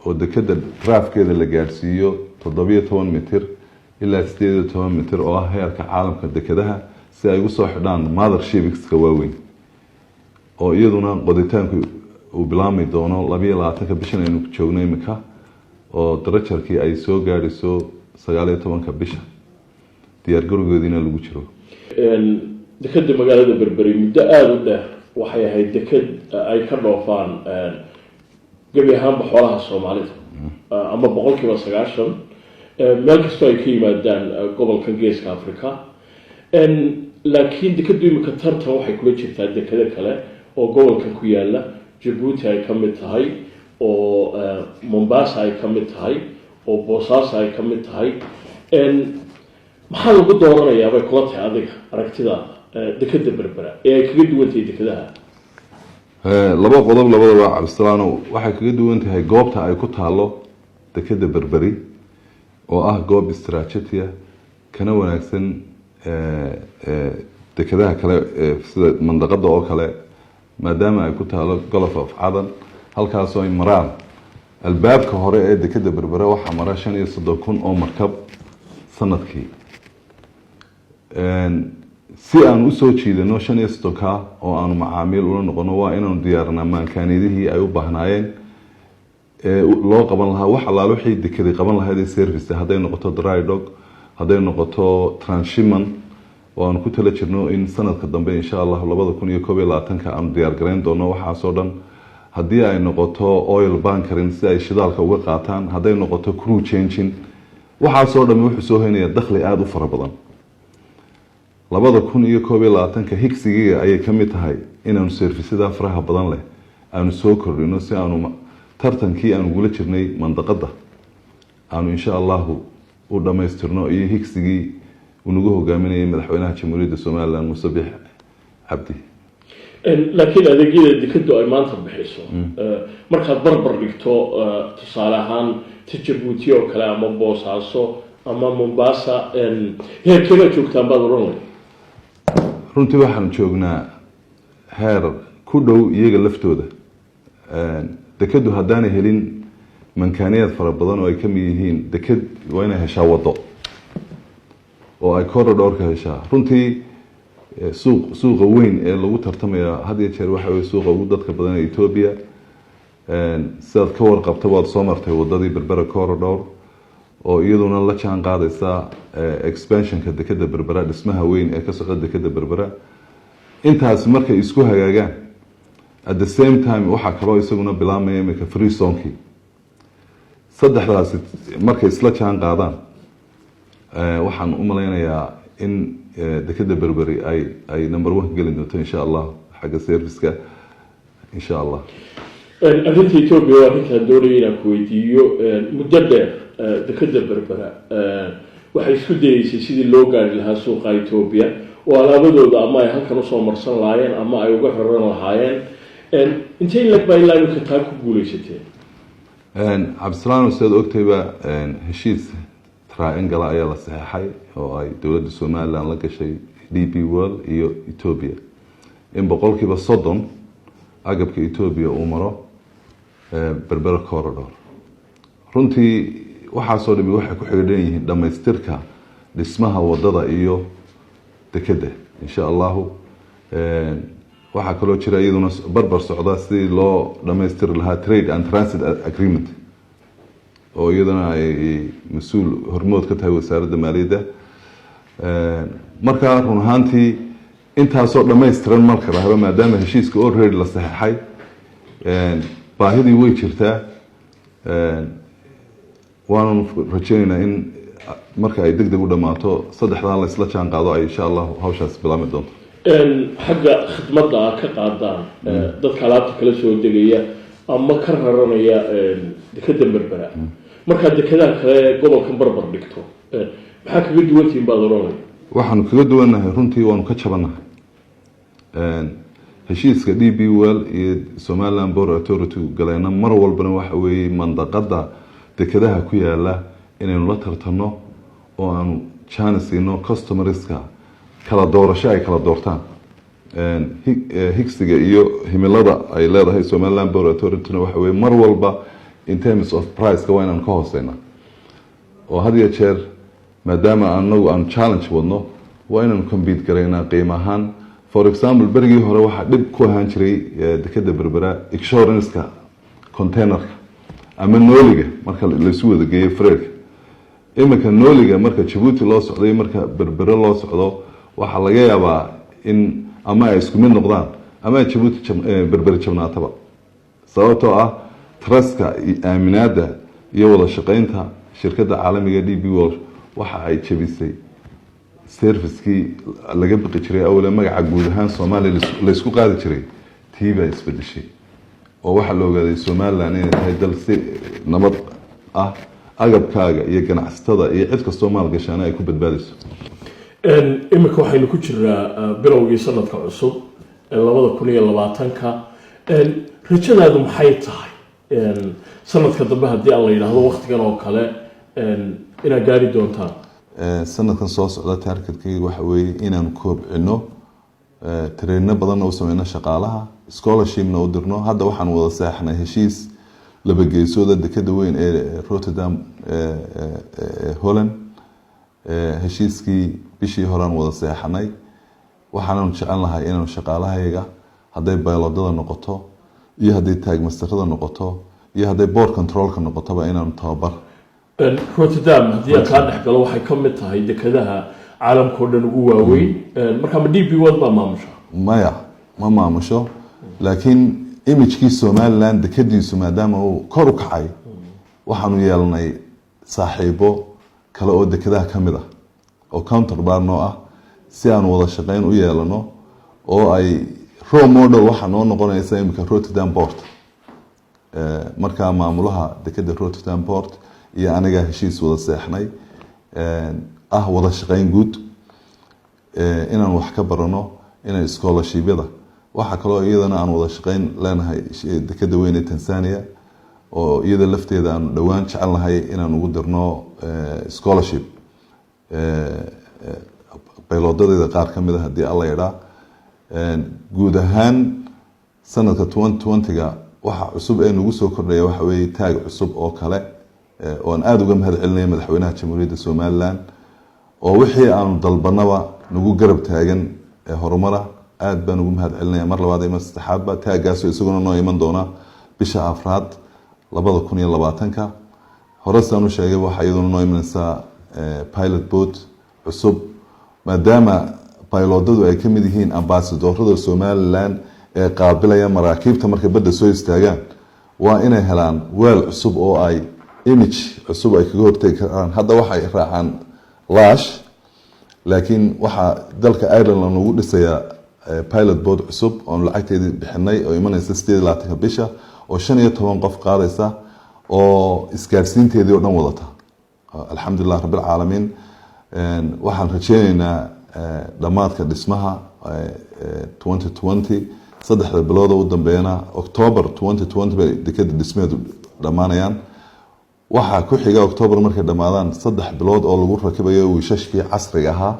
Speaker 8: oo dekeda draafkeeda la gaadhsiiyo 17 mitir ilaa 18 mitir oo ah heerka caalamka dekedaha si ay ugu soo xidhaan mothershipska waaweyn oo iyaduna qoditaanku uu bilaabmi doono 22 bishan aynu joogno imika oo darajarkii ay soo gaadhiso 19 bisha diyaar garowgeedina lagu jiro
Speaker 2: dekeda magaalada berberi muddo aada u dheer waxay ahayd deked ay ka dhoofaan gebi ahaanba xoolaha Soomaalida ama 90% meel kastoo ay ka yimaadaan gobolka geeska Afrika laakiin dekedu imika tartan waxay kula jirtaa dekeda kale oo gobolka ku yaala Djibouti ay ka mid tahay oo Mombasa ay ka mid tahay oo Boosaaso ay ka mid tahay maxaa lagu dooranayaa bay kula tahay adiga aragtida dekeda berbera ee ay kaga duwan tahay dekedaha
Speaker 8: laba qodob labadaba Cabdisalaam waxay kaga duwan tahay goobta ay ku taalo dekeda berberi oo ah goob istiraatiiji kana wanaagsan dekedaha kale sida mandaqada oo kale maadaama ay ku taalo Gulf of Aden halkaas oo ay maraan albaabka hore ee dekeda berbera waxa mara 35,000 oo markab sanadkii si aan u soo jiidano 35 oo aan macaamiil ula noqono waa inaanu diyaarnaa maankaanidihii ay u baahnaayeen loo qaban lahaa wax alaal wixii dekeday qaban lahayd service hadday noqoto dry dock hadday noqoto transshipment oo aan ku tala jirno in sanadka dambe insha Allah 2021 aan diyaar gareyn doono waxaas oo dhan haddii ay noqoto oil bunkering si ay shidaalka uga qaataan, hadday noqoto crew changing, waxaasoo dhammi wuxuu soo hoynaya dakhli aada u fara badan. 2021 higsigiga ayay ka mid tahay inaanu servisyada faraha badan leh aanu soo kordhino si aanu tartankii aanu gula jirnay mandaqada aanu insha allahu u dhammaystirno iyo higsigii unagu hogaaminayay madaxweynaha jamhuuriyadda somaliland Muuse Biixi Cabdi.
Speaker 2: laakiin adeegyada dekadu ay maanta bixiso markaad barbar dhigto tusaale ahaan Djibouti oo kale ama Boosaaso ama Mombasa heerkeeda joogtaan baad oran lahayd?
Speaker 8: runtii waxaan joognaa heer ku dhow iyaga laftooda. dekadu haddaanay helin mankaaniyad fara badan oo ay ka mid yihiin dekad waa inay heshaa wado oo ay corridor-ka heshaa. runtii suuqa weyn ee lagu tartamaya had iyo jeer waxa weeye suuqa ugu dadka badan ee Ethiopia. sidaad ka warqabta waad soo martay wadadii Berbera corridor oo iyaduna la jaan qaadaysa expansionka dekada Berbera, dhismaha weyn ee ka socda dekada Berbera. intaas markay isku hagaagaan at the same time waxa kaloo isaguna bilaabmaya imika free zonki. saddexdaas markay isla jaan qaadaan waxaan u malaynayaa in dekada Berberi ay number 1 gelin doonto insha Allah xagga serviceka insha Allah.
Speaker 2: arrinta Ethiopia waa arrinta doonaya inaan ku weydiiyo muddo dheer dekada Berbera waxay isku dayeysay sidii loo gaari lahaa suuqa Ethiopia oo alaabadooda ama ay halkan usoo marsan lahaayeen ama ay uga raran lahaayeen. intee lag baa ilaa imika taa ku guulaysateen?
Speaker 8: cabdisalaam sidaad ogtayba heshiis triangle ayaa la saxeexay oo ay dowladda Somaliland la gashay DP World iyo Ethiopia in 30% agabka Ethiopia uu maro Berbera corridor. runtii waxaasoo dhami waxay ku xidhan yihiin dhammaystirka dhismaha wadada iyo dekada insha allahu. waxaa kaloo jira iyaduna barbar socda sidii loo dhammaystiri lahaa trade and transit agreement oo iyaduna ay mas-uul hormood ka tahay wasaaradda maaliyadda. markaa run ahaantii intaasoo dhammaystiran marka la helo maadaama heshiiska already la saxeexay baahidii way jirtaa. waanu rajaynaynaa in marka ay degdeg u dhammaato saddexdaa la isla jaan qaado ay insha allahu hawshaas bilaami doonto.
Speaker 2: xagga khidmadda ka qaadaan dadka alaabta kala soo degaya ama ka raranaya dekada Berbera markaad dekadaha kale gobolkan barbar dhigto maxaa kaga duwantihiin baad oranaya?
Speaker 8: waxaanu kaga duwannahay runtii waanu ka jabanahay. heshiiska DP World iyo Somaliland Port Authority galeena mar walbana waxa weeye mandaqada dekadaha ku yaala inaynu la tartano oo aanu chance-ino customerska kala doorasho ay kala doortaan. higsiga iyo himilada ay leedahay Somaliland Port Authority waxa weeye mar walba in terms of price ka waynaan ka hooseyna oo had iyo jeer maadaama anagu aan challenge wadno waa inaan compete gareynaa qiimo ahaan. for example berigii hore waxaa dhib ku ahaan jiray dekada Berbera insurance-ka containerka ama nooliga marka la isu wada geeyo freight. imika nooliga marka Djibouti loo socday marka Berbera loo socdo waxa laga yaabaa in ama ay isku mid noqdaan ama ay Djibouti Berbera jabnaataba sababtoo ah trustka aaminaada iyo wada shaqeynta shirkadda caalamiga DP World waxa ay jabisay servicekii laga bixi jiray awla magaca guud ahaan Soomaaliya la isku qaadi jiray tiiba isbedeshay oo waxa la ogaaday Somaliland inay tahay dal si nabad ah agabkaaga iyo ganacsatada iyo cid kastoo maal gashaana ay ku badbaadayso.
Speaker 2: imika waxaynu ku jiraa bilowgii sanadka cusub 2020ka rajadaadu maxay tahay sanadka dambe haddii aan la yidhaahdo waqtigan oo kale inaad gaari doontaan?
Speaker 8: sanadkan soo socda targetkayga waxa weeye inaan koobcino trainno badan oo sameyno shaqaalaha scholarshipna u dirno. hadda waxaan wada saxnay heshiis laba geesooda dekada weyn ee Rotterdam Holland. heshiiskii bishii hore aan wada saxnay waxaan jecel lahay inaan shaqaalahayaga hadday biologada noqoto iyo hadday taagmastarada noqoto iyo hadday board controlka noqotoba inaan tababar.
Speaker 2: Rotterdam haddii aad kaa dhex galo waxay ka mid tahay dekadaha caalamka oo dhan ugu waaweyn marka ma DP World baa maamusha?
Speaker 8: maya ma maamusho laakiin imagekii somaliland dekadiisu maadaama uu kor u kacay waxaanu yeelanay saaxiibo kale oo dekadaha ka mid ah oo counterbar noo ah si aan wada shaqeyn u yeelano oo ay role model waxaa noo noqonaysa imika Rotterdam Port markaa maamulaha dekada Rotterdam Port iyo aniga heshiis wada seexnay wada shaqeyn guud inaan wax ka barano inaan scholarship-yada waxa kale oo iyadana aan wada shaqeyn leenahay dekada weyn ee Tanzania oo iyada lafteeda aan dhawaan jecelnahay inaan ugu dirno scholarship bayloodada qaar ka mid ah hadii alla yidhaa guud ahaan sanadka 2020ga waxa cusub ee nagu soo kordhaya waxa weeye taag cusub oo kale oo aan aad uga mahad celinay madaxweynaha jamhuuriyadda Soomaaliland oo wixii aan dalbanaba nagu garab taagan horumara aad baan ugu mahad celinaya mar labaad iyo saddexaad ba taagaas isaguna noo iman doona bisha afraad 2020ka horasaan u sheegay waxa iyaduna noo imanaysa pilot boat cusub maadaama piloodadu ay ka mid yihiin ambassadorada Soomaaliland ee qaabilaya maraakiibta markay badda soo istaagaan waa inay helaan weel cusub oo ay image cusub ay kaga hortagi karaan hadda waxay raacaan lash laakiin waxa dalka Ireland lagu dhisayaa pilot boat cusub oo lacagteedii bixinay oo imanaysa 28 bisha oo 15 qof qaadaysa oo isgaarsiinteedii oo dhan wadata alxamdulillah rabbil caalamiin waxaan rajaynaynaa dhamaadka dhismaha 2020 saddexda bilood oo u dambeeyana October 2020 bay dekada dhismeedu dhamaanayaan waxa ku xiga October markay dhamaadaan 3 bilood oo lagu rakibayo wiishashkii casriga ahaa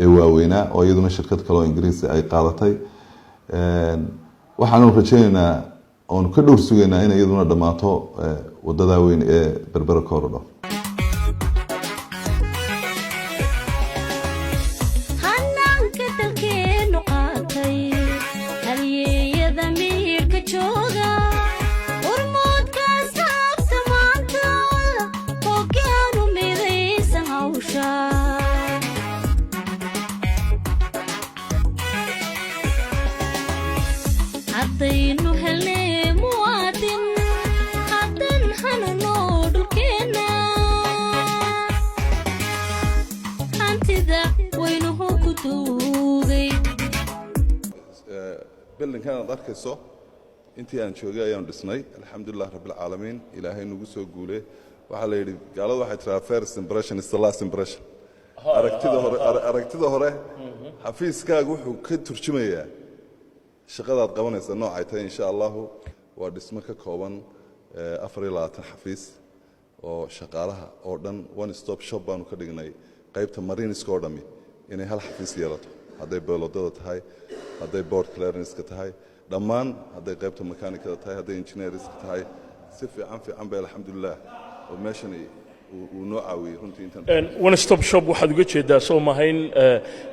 Speaker 8: ee waaweynaa oo iyaduna shirkad kale oo Ingiriis ay qaadatay waxaanu rajaynaynaa oon ka dhowr sugaynaa in iyaduna dhamaato wadada weyn ee Berbera Corridor building-kan aad arkayso intii aan joogay ayaan dhisnay alxamdulillah rabbil caalamiin ilaahay nagu soo guulay waxa la yiri gaalada waxay tiraa first impression is the last impression aragtida hore xafiiskaagu wuxuu ka turjumayaa shaqadaad qabanaysa noocay tahay insha Allah waa dhismo ka kooban 24 xafiis oo shaqaalaha oo dhan one stop shop baan ka dhignay qaybta mariniska oo dhami inay hal xafiis yeelato hadday bayloodada tahay hadday board clearance-ka tahay dhammaan hadday qaybta mechanic-da tahay hadday engineers-ka tahay si fiican bay alxamdulillah oo meeshan uu noo caawiyay runtii intan
Speaker 2: one stop shop waxaad uga jeedaa soo mahayn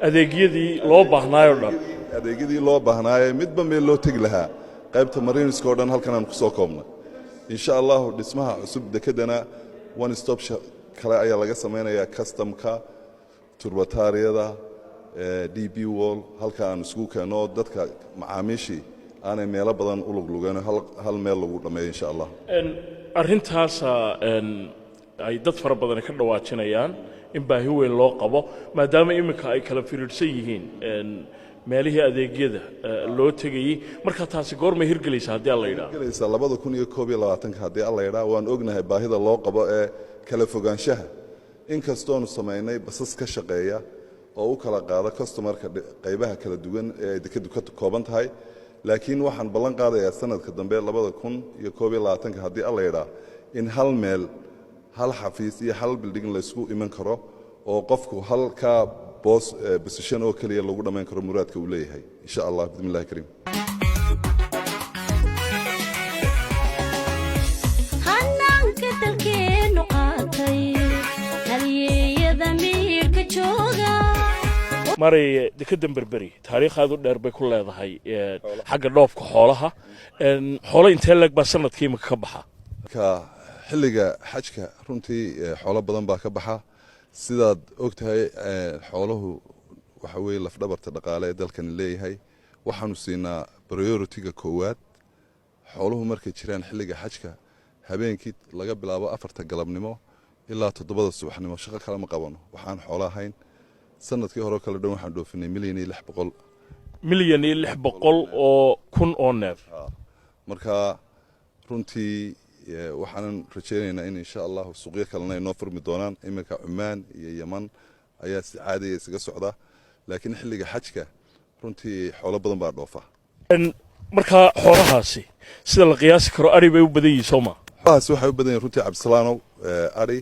Speaker 2: adeegyadii loo baahnaayo dhan
Speaker 8: adeegyadii loo baahnaayo midba meel loo tagi lahaa qaybta mariniska oo dhan halkan aan ku soo koobnay insha Allah dhismaha cusub dekadana one stop shop kale ayaa laga sameeyaa custom-ka turbatariyada DB wall halka aan isku keeno dadka macaamiishii aanay meelo badan u luglugeen hal meel lagu dhameeyo insha Allah
Speaker 2: arintaas ay dad fara badan ka dhawaajinayaan in baahi weyn loo qabo maadaama imika ay kala firiirsan yihiin meelihii adeegyada loo tagayay marka taasi goorma hirgelaysa hadii alla yiraahdo
Speaker 8: hirgelaysa 2021 hadii alla yiraahdo waan ognahay baahida loo qabo ee kala fogaanshaha in kastoonu sameynay basas ka shaqeeya oo u kala qaada customer-ka qaybaha kala duwan ee dekadu ka kooban tahay laakiin waxaan ballan qaadayaa sanadka dambe 2021 hadii alla yiraahdo in hal meel hal xafiis iyo hal building la isku iman karo oo qofku hal ka boss position oo kaliya lagu dhameyn karo muraadka uu leeyahay insha Allah bismillaah kariim
Speaker 7: hannaanka dalkeenu qaatay halyeeyada miirka jooga
Speaker 2: maray dekada Berberi taariikhaadu dheer bay ku leedahay xagga dhoofka xoolaha xoolo intee lag ba sanadkii ma ka baxa
Speaker 8: ka xilliga xajka runtii xoolo badan baa ka baxa sidaad ogtahay xooluhu waxa weeye laf dhabarta dhaqaale ee dalkan leeyahay waxaanu siinaa priority-ga koowaad xooluhu markay jiraan xilliga xajka habeenkii laga bilaabo 4 galabnimo ilaa 7 subaxnimo shaqo kale ma qabano waxaan xoolo ahayn sanadkii hore kala dhan waxaan dhoofinay
Speaker 2: $1,600,000 oo kun oo neef
Speaker 8: marka runtii waxaan rajaynaynaa in insha Allah suuqyo kalena inoo furmi doonaan iminka Cumaan iyo Yaman ayaa si caadi ah isaga socda laakiin xilliga xajka runtii xoolo badan baa dhoofa
Speaker 2: marka xoolahaasi sida la qiyaasi karo ari bay u badan yihiin Soomaa
Speaker 8: xoolahaasi waxay u badan yihiin runtii Cabdisalaanow ari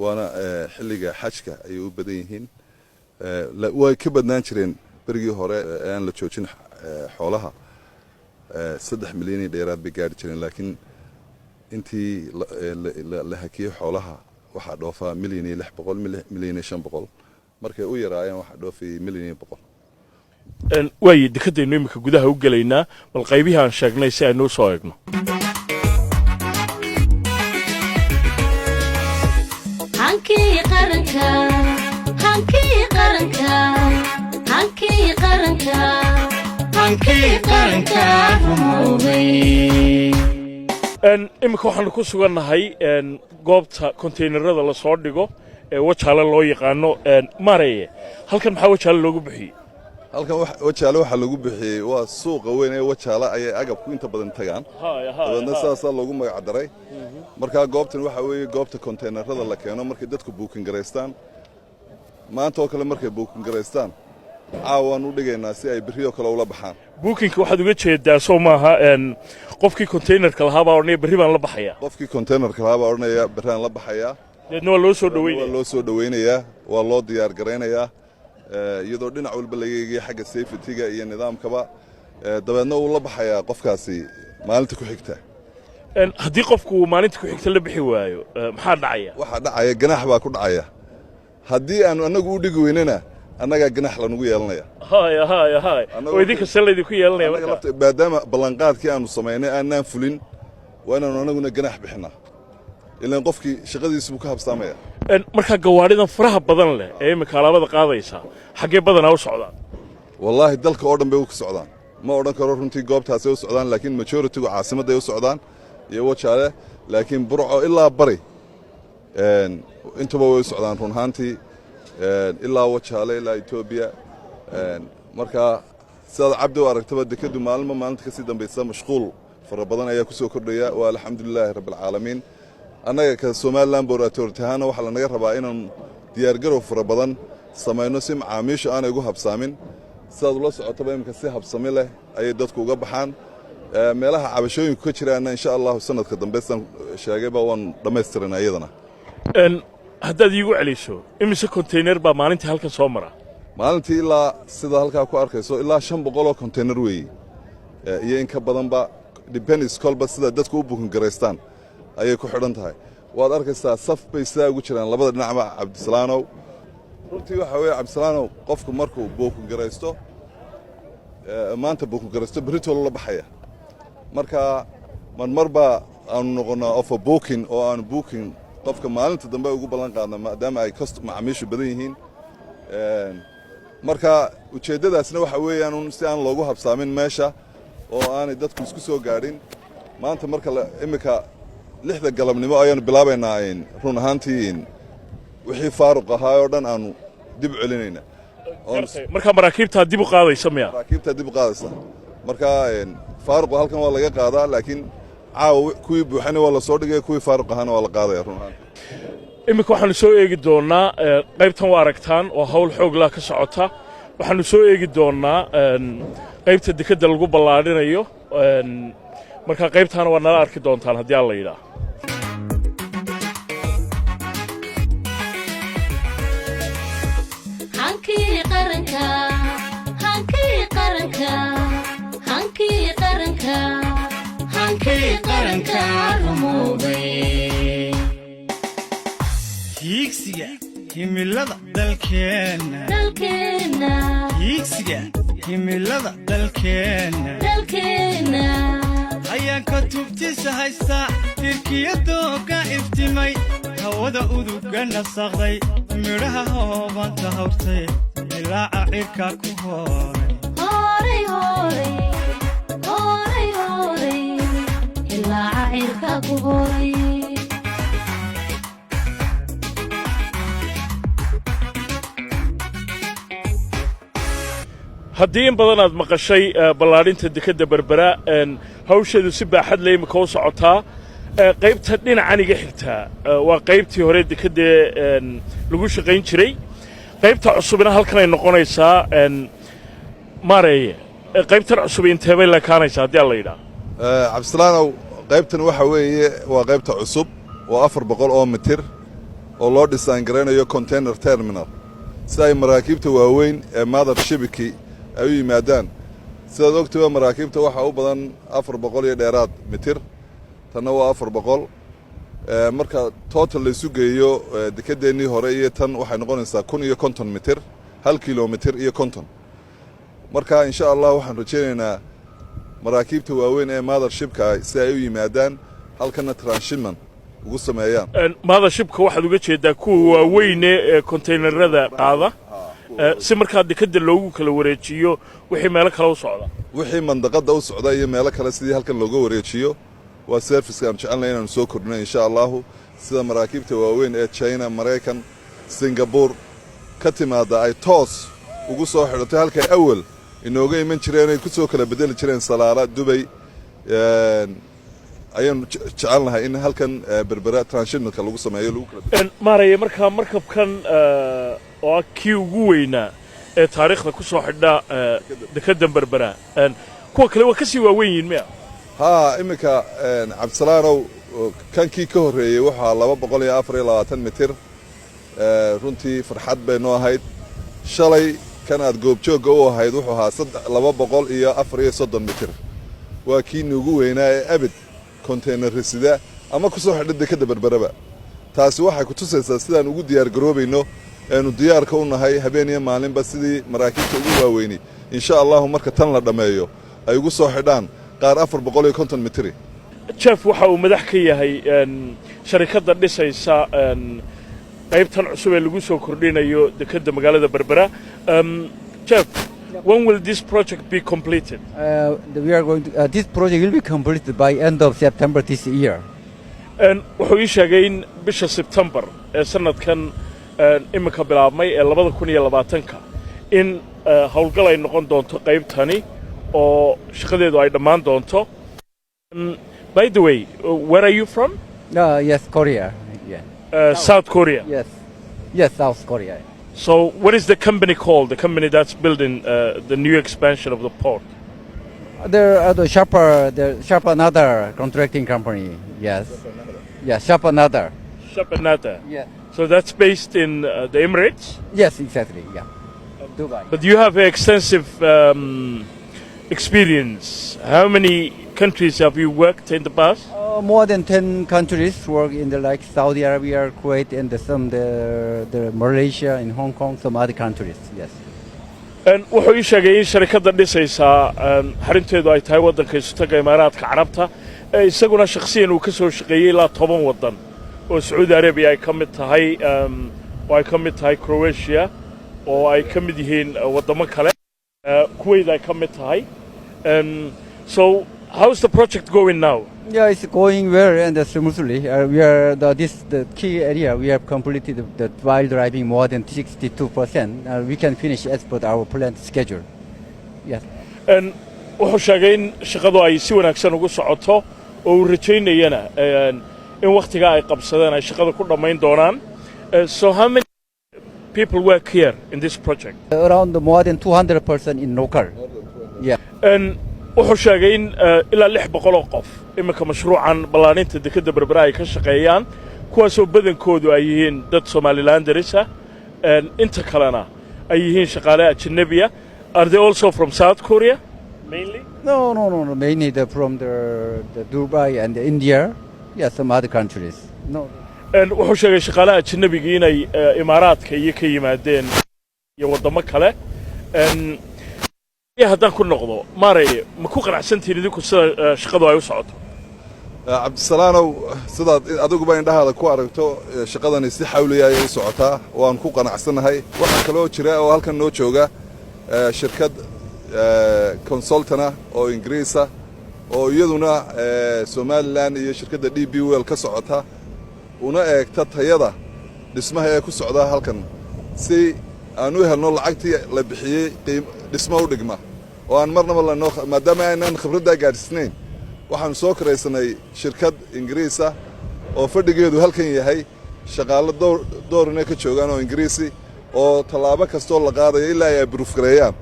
Speaker 8: waana xilliga xajka ay u badan yihiin way ka badnaan jireen berigii hore aan la joojin xoolaha 3 milyan dheeraad bay gaari jireen laakiin intii la hakiyay xoolaha waxa dhoofa $1,600,000 markay u yaraayeen waxa dhoofay $1,100,000
Speaker 2: way dekadaynu imika gudaha u galaynaa bal qaybihi aan sheegnay si aynu soo eegno
Speaker 7: hankii qaranka hankii qaranka hankii qaranka hankii qaranka
Speaker 2: imika waxaanu ku sugannahay goobta konteynerada la soo dhigo ee wajaale loo yaqaano maareye halkan maxaa wajaale loogu bixiyey
Speaker 8: halkan wajaale waxa lagu bixiyey waa suuqa weyn ee wajaale ayay agabku inta badan tagaan dadna saasa loogu magac daray marka goobtan waxa weeye goobta konteynerada la keeno markay dadku booking gareystaan maanta oo kale markay booking gareystaan caawaan u dhigaynaa si ay biriyo kale ula baxaan
Speaker 2: bookingka waxaad uga jeedaa soo maaha qofkii konteynerka lahaa baa odhanaya berri baan la baxayaa
Speaker 8: qofkii konteynerka lahaa baa odhanaya berraan la baxayaa
Speaker 2: deedna waa loo soo dhaweynayaa
Speaker 8: waa loo soo dhaweynayaa waa loo diyaar garaynayaa iyadoo dhinac walba laga eegay xagga safety-ga iyo nidaamkaba dabeedna uu la baxayaa qofkaasi maalinta ku xigta
Speaker 2: haddii qofku maalinta ku xigta la bixi waayo maxaa dhacaya
Speaker 8: waxaa dhacaya ganax baa ku dhacaya haddii aanu annagu u dhigi weynana annagaa ganax lanugu yeelanaya
Speaker 2: oo idinka salaydi ku yeelanaya
Speaker 8: maadaama ballanqaadkii aanu samaynay aanaan fulin waa inaanu annaguna ganax bixinaa ilaan qofkii shaqadiisa buu ka habsaamaya
Speaker 2: marka gawaaridan faraha badan leh ee imika alaabada qaadaysa xaggee badanaa u socdaan
Speaker 8: wallaahi dalka oo dhan bay u socdaan ma odhan karo runtii goobtaasay u socdaan laakiin majority-gu caasimadday u socdaan iyo wajaale laakiin burco ilaa bari intuba way u socdaan run ahaantii ilaa wajaale ilaa Ethiopia marka sidaad cabdi u aragtaba dekadu maalinta ka sii dambaysa mashquul fara badan ayaa ku soo kordhaya waa alxamdulilaahi rabbil caalamiin annaga ka Somaliland Port Authority ahaana waxa la naga rabaa inaan diyaar garow fara badan samayno si macaamiisha aanay ugu habsaamin sidaad ula socotaba imika si habsami leh ayay dadku uga baxaan meelaha cabashooyinku ka jiraana insha Allah sanadka dambe san sheegayba waan dhamaystiranaa iyadana
Speaker 2: haddaad iigu celiso imise konteyner baa maalintii halkan soo mara
Speaker 8: maalintii ilaa sida halkaa ku arkayso ilaa 500 oo konteyner weeye iyo in ka badanba depends kolba sida dadku u booking gareystaan ayay ku xidhan tahay waad arkaysaa saf bay sidaa ugu jiraan labada dhinacba Cabdisalaanow runtii waxa weeye Cabdisalaanow qofku markuu booking gareysto maanta booking gareysto berrito la baxaya marka marba aanu noqonaa offer booking oo aan booking qofka maalinta dambe ugu ballan qaadna maadaama ay macaamiishu badan yihiin marka ujeeddadaasna waxa weeyaan si aan loogu habsaamin meesha oo aanay dadku isku soo gaadhin maanta marka imika 6 galabnimo ayaanu bilaabaynaa run ahaantii wixii faaruq ahaa oo dhan aanu dib u celinayna
Speaker 2: marka maraakiibta dib u qaadaysa miya
Speaker 8: maraakiibta dib u qaadaysa marka faaruq halkan waa laga qaadaa laakiin caawa kuwii buuxana waa la soo dhigay kuwii faaruq ahaana waa la qaadaya run ahaantii
Speaker 2: imika waxaanu soo eegi doonaa qaybtan waa aragtaan oo hawl xoog leh ka socota waxaanu soo eegi doonaa qaybta dekada lagu ballaadhinayo marka qaybtaana waa nala arki doontaan haddii aan la yidhaa
Speaker 7: hankii qaranka hankii qaranka hankii qaranka hankii qaranka rumoobay
Speaker 1: hiigsiga himilada dalkeenna hiigsiga himilada dalkeenna ayaan ka tubtisa haysta tirkiyadooga iftimay hawada uduga nasaqday midhaha hoobanta hawrtay ilaaca cirka ku hooray
Speaker 2: haddii in badan aad maqashay ballaadhinta dekedda berbera hawsheedu si baaxad leh imika u socotaa qaybta dhinacan iga xigtaa waa qaybtii hore dekedda lagu shaqayn jiray qaybta cusubina halkan ay noqonaysaa maareeye qaybtan cusub intee bay lekaanaysaa haddii aan la yidhaah
Speaker 9: cabdisalaanow qaybtan waxa weeye waa qaybta cusub waa 400 oo mitir oo loo dhisaan garanayo container terminal si ay maraakiibta waaweyn ee mother shipki ay u yimaadaan sidaad ogtaba maraakiibta waxaa u badan 400 iyo dheeraad mitir tanna waa 400 marka total la isu geeyo dekedeennii hore iyo tan waxay noqonaysaa 1,050 mitir 1 kilomitir iyo 50 marka insha Allah waxaan rajaynaynaa maraakiibta waaweyn ee mother shipka si ay u yimaadaan halkana transshipment ugu sameeyaan
Speaker 2: mother shipka waxaad uga jeedaa kuwa waaweyn ee containerada qaada si markaa dekedda loogu kala wareejiyo wixii meelo kale u socda
Speaker 9: wixii mandaqada u socda iyo meelo kale sidii halkan looga wareejiyo waa service aan jecelnahay inaan soo kordhino insha Allah sida maraakiibta waaweyn ee China Mareykan Singapore ka timaada ay toos ugu soo xidhatay halka awal inooga iman jireen ay ku soo kala bedeli jireen Salaala Dubai ayaan jecelnahay in halkan berbera transshipmentka lagu sameeyo lagu kala
Speaker 2: maaraya markaa markabkan oo kii ugu weynaa ee taariikhda ku soo xidha dekedda berbera kuwa kale waa ka sii waaweyn yihiin miya
Speaker 9: imika cabdisalaanow kankii ka horreeyey waxaa 224 mitir runtii farxad bay noo ahayd shalay kan aad goobjoogga u ahayd wuxuu ahaa 234 mitir waa kii ugu weynaa ee abid container sida ama ku soo xidhay dekedda berberaba taasi waxay ku tusaysaa sidaan ugu diyaar garoobayno aanu diyaarka u nahay habeen iyo maalinba sidii maraakiibta ugu waaweynay insha Allah marka tan la dhameeyo ay ugu soo xidhaan qaar 450 mitir
Speaker 2: Jeff waxa uu madax ka yahay sharikadda dhisaysa qaybtan cusub ee lagu soo kordhinayo dekedda magaalada berbera Jeff, when will this project be completed?
Speaker 10: We are going to, this project will be completed by end of September this year.
Speaker 2: wuxuu ii sheegay in bisha September ee sanadkan imika bilaabmay ee 2020ka in hawlgal ay noqon doonto qaybtani oo shaqadeedu ay dhammaan doonto. By the way, where are you from?
Speaker 10: Yes, Korea. Yeah.
Speaker 2: South Korea.
Speaker 10: Yes. Yes, South Korea.
Speaker 2: So what is the company called? The company that's building the new expansion of the port?
Speaker 10: There are the Sharp another contracting company. Yes. Yeah, Sharp another.
Speaker 2: Sharp another.
Speaker 10: Yeah.
Speaker 2: So that's based in the Emirates?
Speaker 10: Yes, exactly. Yeah. Dubai.
Speaker 2: But you have extensive experience. How many countries have you worked in the past?
Speaker 10: More than 10 countries work in the like Saudi Arabia, Kuwait, and the Malaysia, and Hong Kong, some other countries. Yes.
Speaker 2: wuxuu ii sheegay in sharikadda dhisaysaa xarinteedu ay tahay waddanka isutaga imaaraadka carabta isaguna shakhsiyan uu ka soo shaqeeyey ilaa 10 waddan oo Saudi Arabia ay ka mid tahay oo ay ka mid tahay Croatia oo ay ka mid yihiin waddamo kale Kuwait ay ka mid tahay so how's the project going now?
Speaker 10: Yeah, it's going well and smoothly. We are the key area. We have completed the while driving more than 62%. We can finish as per our planned schedule. Yes.
Speaker 2: wuxuu sheegay in shaqadu ay si wanaagsan ugu socoto oo uu rajaynayana in waqtiga ay qabsadeen ay shaqada ku dhamayn doonaan. So how many people work here in this project?
Speaker 10: Around more than 200% in local. Yeah.
Speaker 2: wuxuu sheegay in ilaa 600 oo qof imika mashruucan ballaaninta dekedda berbera ay ka shaqeeyaan kuwaasoo badankoodu ay yihiin dad Somalilanders inta kalena ay yihiin shaqaale ajnabiya. Are they also from South Korea mainly?
Speaker 10: No. Mainly from the Dubai and India. Yeah, some other countries. No.
Speaker 2: wuxuu sheegay shaqaalaha ajnabiga inay imaaraadka iyo ka yimaadeen iyo waddamo kale. haddaan ku noqdo maaraya ma ku qanacsantiin idinku sida shaqadu ay u socoto?
Speaker 9: cabdisalaanow sidaad adiguba indhahaada ku aragto shaqadani si xawliya ayay u socotaa waan ku qanacsanahay waxaa kaloo jira oo halkan noo jooga shirkad consultana oo Ingiriisa oo iyaduna Somaliland iyo shirkadda DB World ka socota una eegta tayada dhismaha ee ku socda halkan si aanu helno lacagtii la bixiyay dhismo u dhigma oo aan marnaba lanoo maadaama aynaan khibraddaa gaadhsiisnayn waxaanu soo karaysanay shirkad ingiriis ah oo fadhigeedu halkan yahay shaqaalo doorina ka joogaan oo ingiriisi oo tallaabo kastoo la qaadayo ilaa ay buruufgareeyaan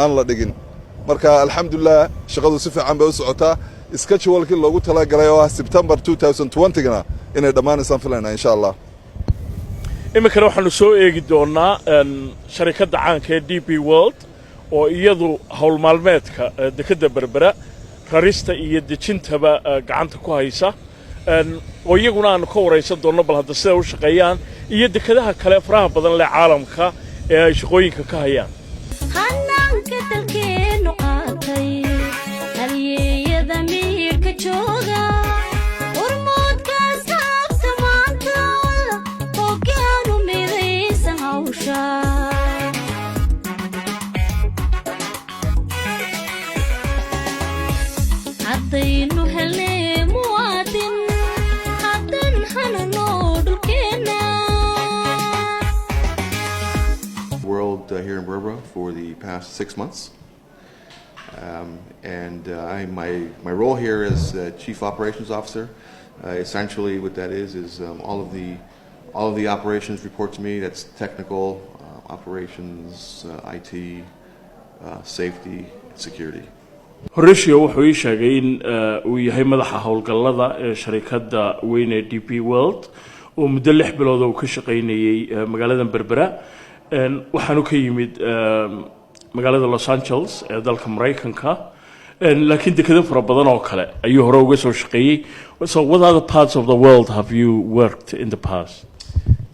Speaker 9: aan la dhigin marka alxamdulilah shaqadu si fiican bay u socotaa schedulekii loogu talagalay oo ah September 2020gana inay dhammaanaysaan filaynaa insha allah
Speaker 2: iminkana waxaanu soo eegi doonaa sharikadda caanka ee DP World oo iyadu hawl maalmeedka dekedda berbera rarista iyo dejintaba gacanta ku haysa oo iyaguna aanu ka waraysan doonno bal hadda sida u shaqeeyaan iyo dekedaha kale faraha badan leh caalamka ee ay shaqooyinka ka hayaan
Speaker 7: hanaanka dalkeenu qaatay halyeeyada miirka jooga hormoodka saabta maanta hoggaanu midaysan hawsha haddaynu helnay muwaadin haddan hanano dhulkeena
Speaker 11: World here in Berbera for the past 6 months. My role here is Chief Operations Officer. Essentially what that is all of the operations report to me. That's technical, operations, IT, safety, security.
Speaker 2: Horatio wuxuu ii sheegay in uu yahay madaxa howlgallada ee sharikadda weyn ee DP World oo muddo 6 bilood uu ka shaqaynayay magaalada Berbera waxaanu ka yimid magaalada Los Angeles ee dalka Mareykanka laakiin dekado fara badan oo kale ayuu hore uga soo shaqeeyay. So what other parts of the world have you worked in the past?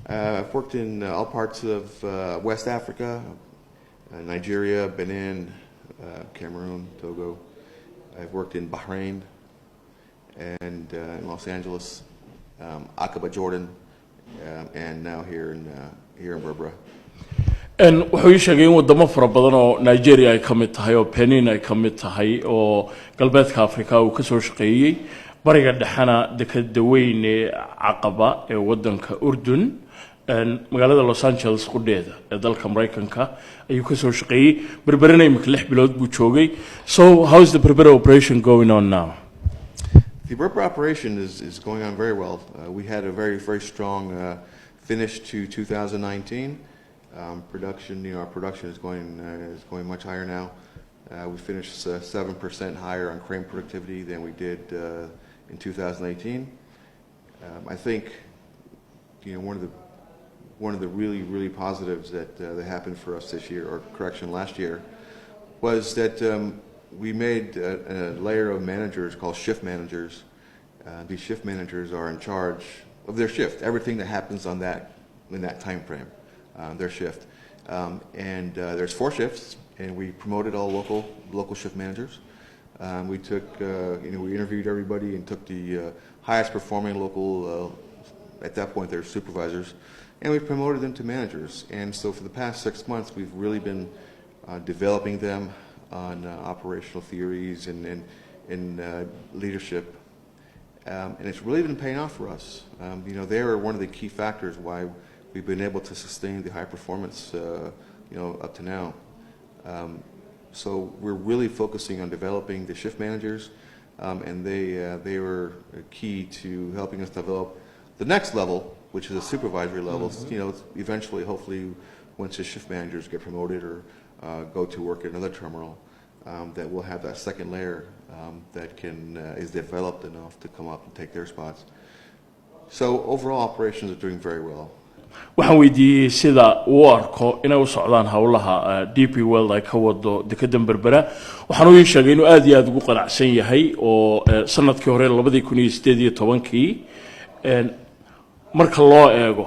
Speaker 11: I've worked in all parts of West Africa, Nigeria, Benin, Cameroon, Togo. I've worked in Bahrain and in Los Angeles, Aqaba, Jordan, and now here in Berbera.
Speaker 2: wuxuu ii sheegay in wadamo fara badan oo Nigeria ay ka mid tahay oo Benin ay ka mid tahay oo galbeedka Afrika uu ka soo shaqeeyay bariga dhaxana dekada weyn ee Aqaba ee wadanka Urdun magaalada Los Angeles qudheeda ee dalka Mareykanka ayuu ka soo shaqeeyay Berberana imika 6 bilood buu joogay. So how is the Berbera operation going on now?
Speaker 11: The Berbera operation is going on very well. We had a very strong finish to 2019. Production, our production is going much higher now. We finished 7% higher on crane productivity than we did in 2018. I think, one of the really positives that happened for us this year, or last year, was that we made a layer of managers called shift managers. These shift managers are in charge of their shift, everything that happens in that time frame. Their shift, and there's 4 shifts, and we promoted all local shift managers. We took, we interviewed everybody and took the highest performing local, at that point they're supervisors, and we promoted them to managers. And so for the past 6 months, we've really been developing them on operational theories and leadership, and it's really been paying off for us. They are one of the key factors why we've been able to sustain the high performance, up to now. So we're really focusing on developing the shift managers, and they were key to helping us develop the next level, which is a supervisory level. Eventually, hopefully, once the shift managers get promoted or go to work at another terminal, that we'll have that second layer that is developed enough to come up and take their spots. So overall, operations are doing very well.
Speaker 2: waxaan weydiiyey sida uu arko inay u socdaan hawlaha DP World ay ka wado dekada Berbera waxaan uu sheegay inuu aad iyo aad ugu qanacsan yahay oo sanadkii hore 2018 marka loo eego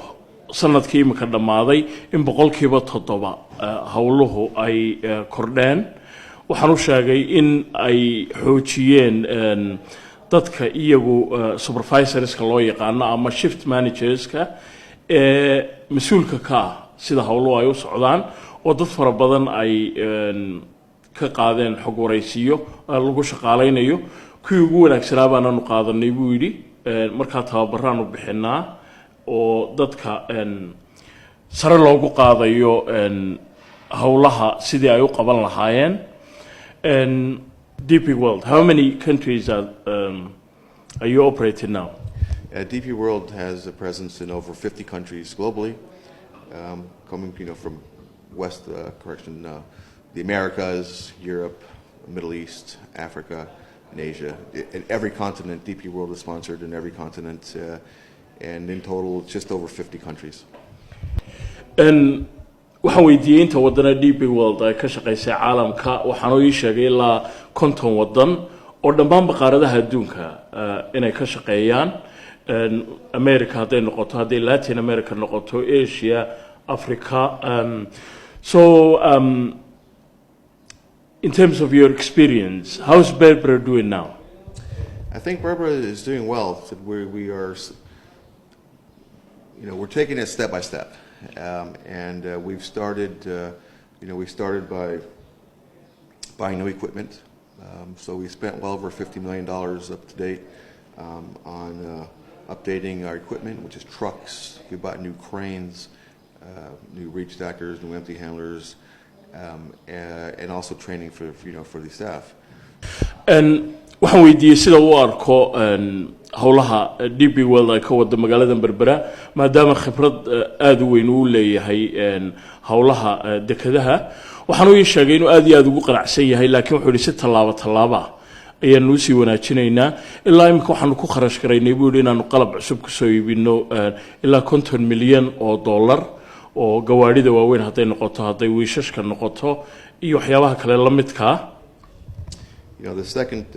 Speaker 2: sanadkii imika dhamaaday in 7% hawluhu ay kordheen waxaan uu sheegay in ay xoojiyeen dadka iyagu supervisorska loo yaqaan ama shift managerska mas'uulka ka sida hawluhu ay u socdaan oo dad fara badan ay ka qaadeen xog waraysiyo lagu shaqaaleynayo kuwii ugu wanaagsanaa baanu qaadanay buu yiri marka tababaraan u bixinaa oo dadka sare loogu qaadayo howlaha sidii ay u qaban lahaayeen. And DP World, how many countries are you operating now?
Speaker 11: DP World has a presence in over 50 countries globally, coming from the Americas, Europe, Middle East, Africa, and Asia. In every continent, DP World is sponsored in every continent, and in total, just over 50 countries.
Speaker 2: And waxaan weydiiyey inta wadana DP World ay ka shaqaysay caalamka waxaan uu sheegay ilaa 50 wadan oo dhammaan qaaradaha adduunka inay ka shaqeeyaan America haday noqoto haday Latin America noqoto Asia Africa in terms of your experience how's Berbera doing now?
Speaker 11: I think Berbera is doing well. We are we're taking it step by step. And we've started, we started by buying new equipment. So we spent well over $50 million up to date on updating our equipment, which is trucks. We bought new cranes, new reach stackers, new empty handlers, and also training for the staff.
Speaker 2: And waxaan weydiiyey sida uu arko howlaha DP World ay ka wada magaalada Berbera maadaama khibrad aad u weyn uu leeyahay howlaha dekadaha waxaan uu sheegay inuu aad iyo aad ugu qanacsan yahay laakiin wuxuu si talaabo ayaan u sii wanaajinaynaa ilaa imika waxaan ku kharash gareynay buu inaanu qalab cusub ku soo iibino ilaa $50 milyan oo gawaarida waaweyn haday noqoto haday wiishashka noqoto iyo waxyaabaha kale la midka
Speaker 11: The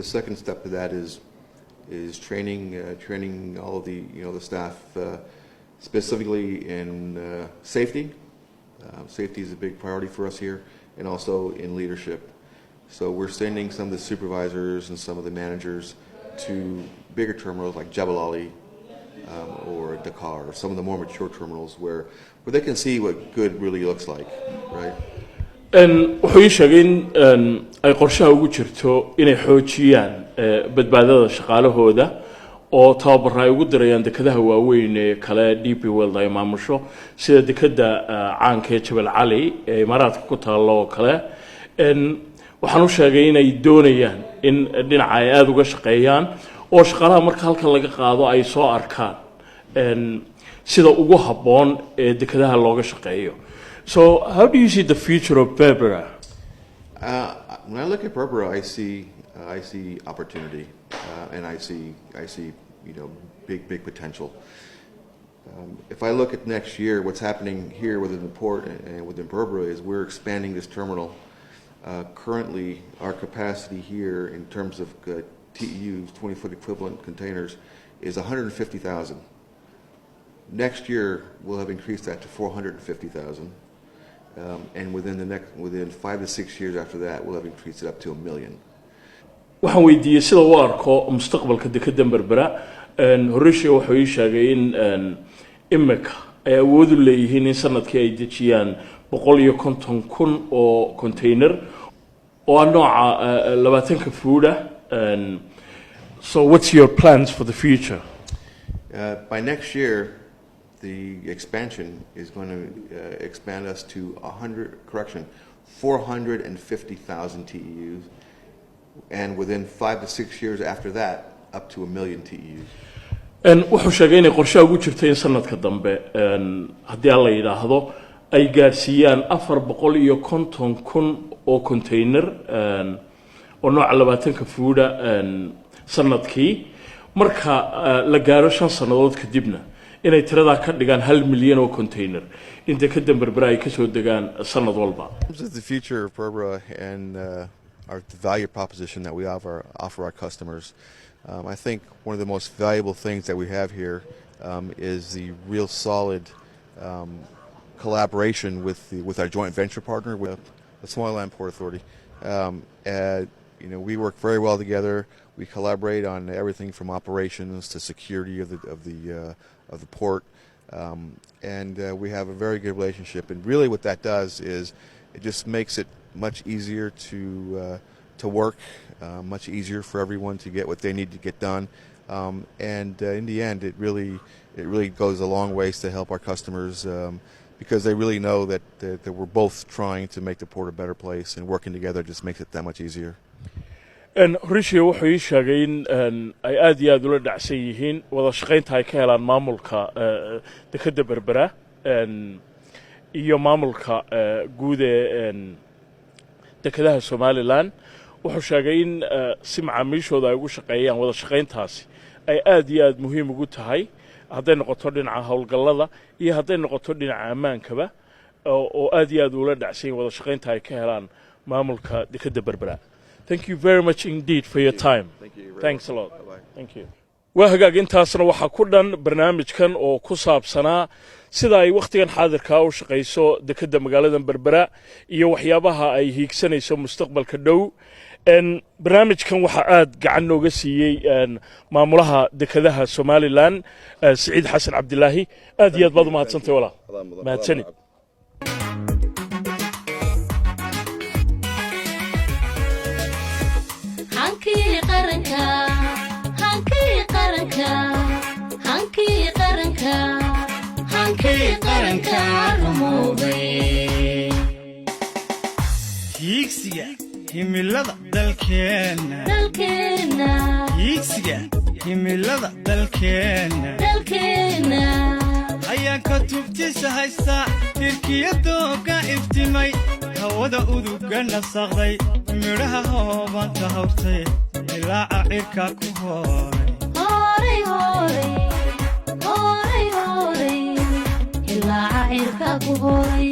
Speaker 11: second step to that is training all of the staff specifically in safety. Safety is a big priority for us here, and also in leadership. So we're sending some of the supervisors and some of the managers to bigger terminals like Jebel Ali or Dakar, or some of the more mature terminals where they can see what good really looks like, right?
Speaker 2: wuxuu sheegay in ay qorshaha ugu jirto inay xoojiyaan badbaadada shaqaalahooda oo tababar ay ugu dirayaan dekadaha waaweyn ee kale DP World ay maamusho sida dekada caanka ee Jebel Ali ee Imaaraadka ku taalo kale waxaan u sheegay inay doonayaan in dhinaca ay aad uga shaqeeyaan oo shaqaalaha marka halka laga qaado ay soo arkaan sida ugu haboon ee dekadaha looga shaqeeyo. So how do you see the future of Berbera?
Speaker 11: When I look at Berbera, I see opportunity, and I see big potential. If I look at next year, what's happening here within the port and within Berbera is we're expanding this terminal. Currently, our capacity here in terms of TEUs, 20-foot equivalent containers, is 150,000. Next year, we'll have increased that to 450,000. And within 5 to 6 years after that, we'll have increased it up to 1 million.
Speaker 2: waxaan weydiiyey sida uu arko mustaqbalka dekada Berbera horreyshay wuxuu sheegay in imika ay awood u leeyihiin in sanadkii ay dejiyaan 150,000 oo container oo nooca 20 fuuda. So what's your plans for the future?
Speaker 11: By next year, the expansion is going to expand us to 450,000 TEUs, and within 5 to 6 years after that, up to 1 million TEUs.
Speaker 2: wuxuu sheegay inay qorshaha ugu jirto in sanadka dambe haddii la yiraahdo ay gaarsiiyaan 450,000 oo container oo nooca 20 fuuda sanadkii marka la gaaro 5 sanadood kadibna inay tirada ka dhigaan 1 milyan oo container inta ka Berbera ay ka soo degaan sanad walba.
Speaker 11: The future of Berbera and our value proposition that we offer our customers. I think one of the most valuable things that we have here is the real solid collaboration with our joint venture partner, with the Somaliland Port Authority. We work very well together. We collaborate on everything from operations to security of the port, and we have a very good relationship. And really, what that does is it just makes it much easier to work, much easier for everyone to get what they need to get done. And in the end, it really goes a long ways to help our customers because they really know that we're both trying to make the port a better place, and working together just makes it that much easier.
Speaker 2: rishi wuxuu ii sheegay in ay aad iyo aad ula dhacsan yihiin wada shaqaynta ay ka helaan maamulka dekedda berbera iyo maamulka guud ee dekedaha somalilan wuxuu sheegay in si macaamiishooda ay ugu shaqeeyaan wada shaqayntaasi ay aad iyo aad muhiim ugu tahay hadday noqoto dhinaca howlgallada iyo hadday noqoto dhinaca ammaankaba oo aad iyo aad ula dhacsan yihiin wada shaqaynta ay ka helaan maamulka dekedda berbera. Thank you very much indeed for your time.
Speaker 11: Thank you.
Speaker 2: Thanks a lot. Bye-bye. Thank you. waa hagaag intaasna waxaa ku dhan barnaamijkan oo ku saabsanaa sida ay wakhtigan xaadirkaa u shaqayso dekedda magaalada berbera iyo waxyaabaha ay hiigsanayso mustaqbalka dhow. barnaamijkan waxaa aad gacan nooga siiyey maamulaha dekedaha somalilan siciid xasan cabdilaahi aad iyo aad baad u mahadsantay walaal mahadsani.
Speaker 1: hiigsiga himilada dalkeenna hiigsiga himilada dalkeenna ayaan ka tubtiisa haystaa tirkiyadooga iftimay hawada uduga nasaqday midhaha hoobanta hawrtay ilaaca cirka ku hooray ilaaca cirka ku hooray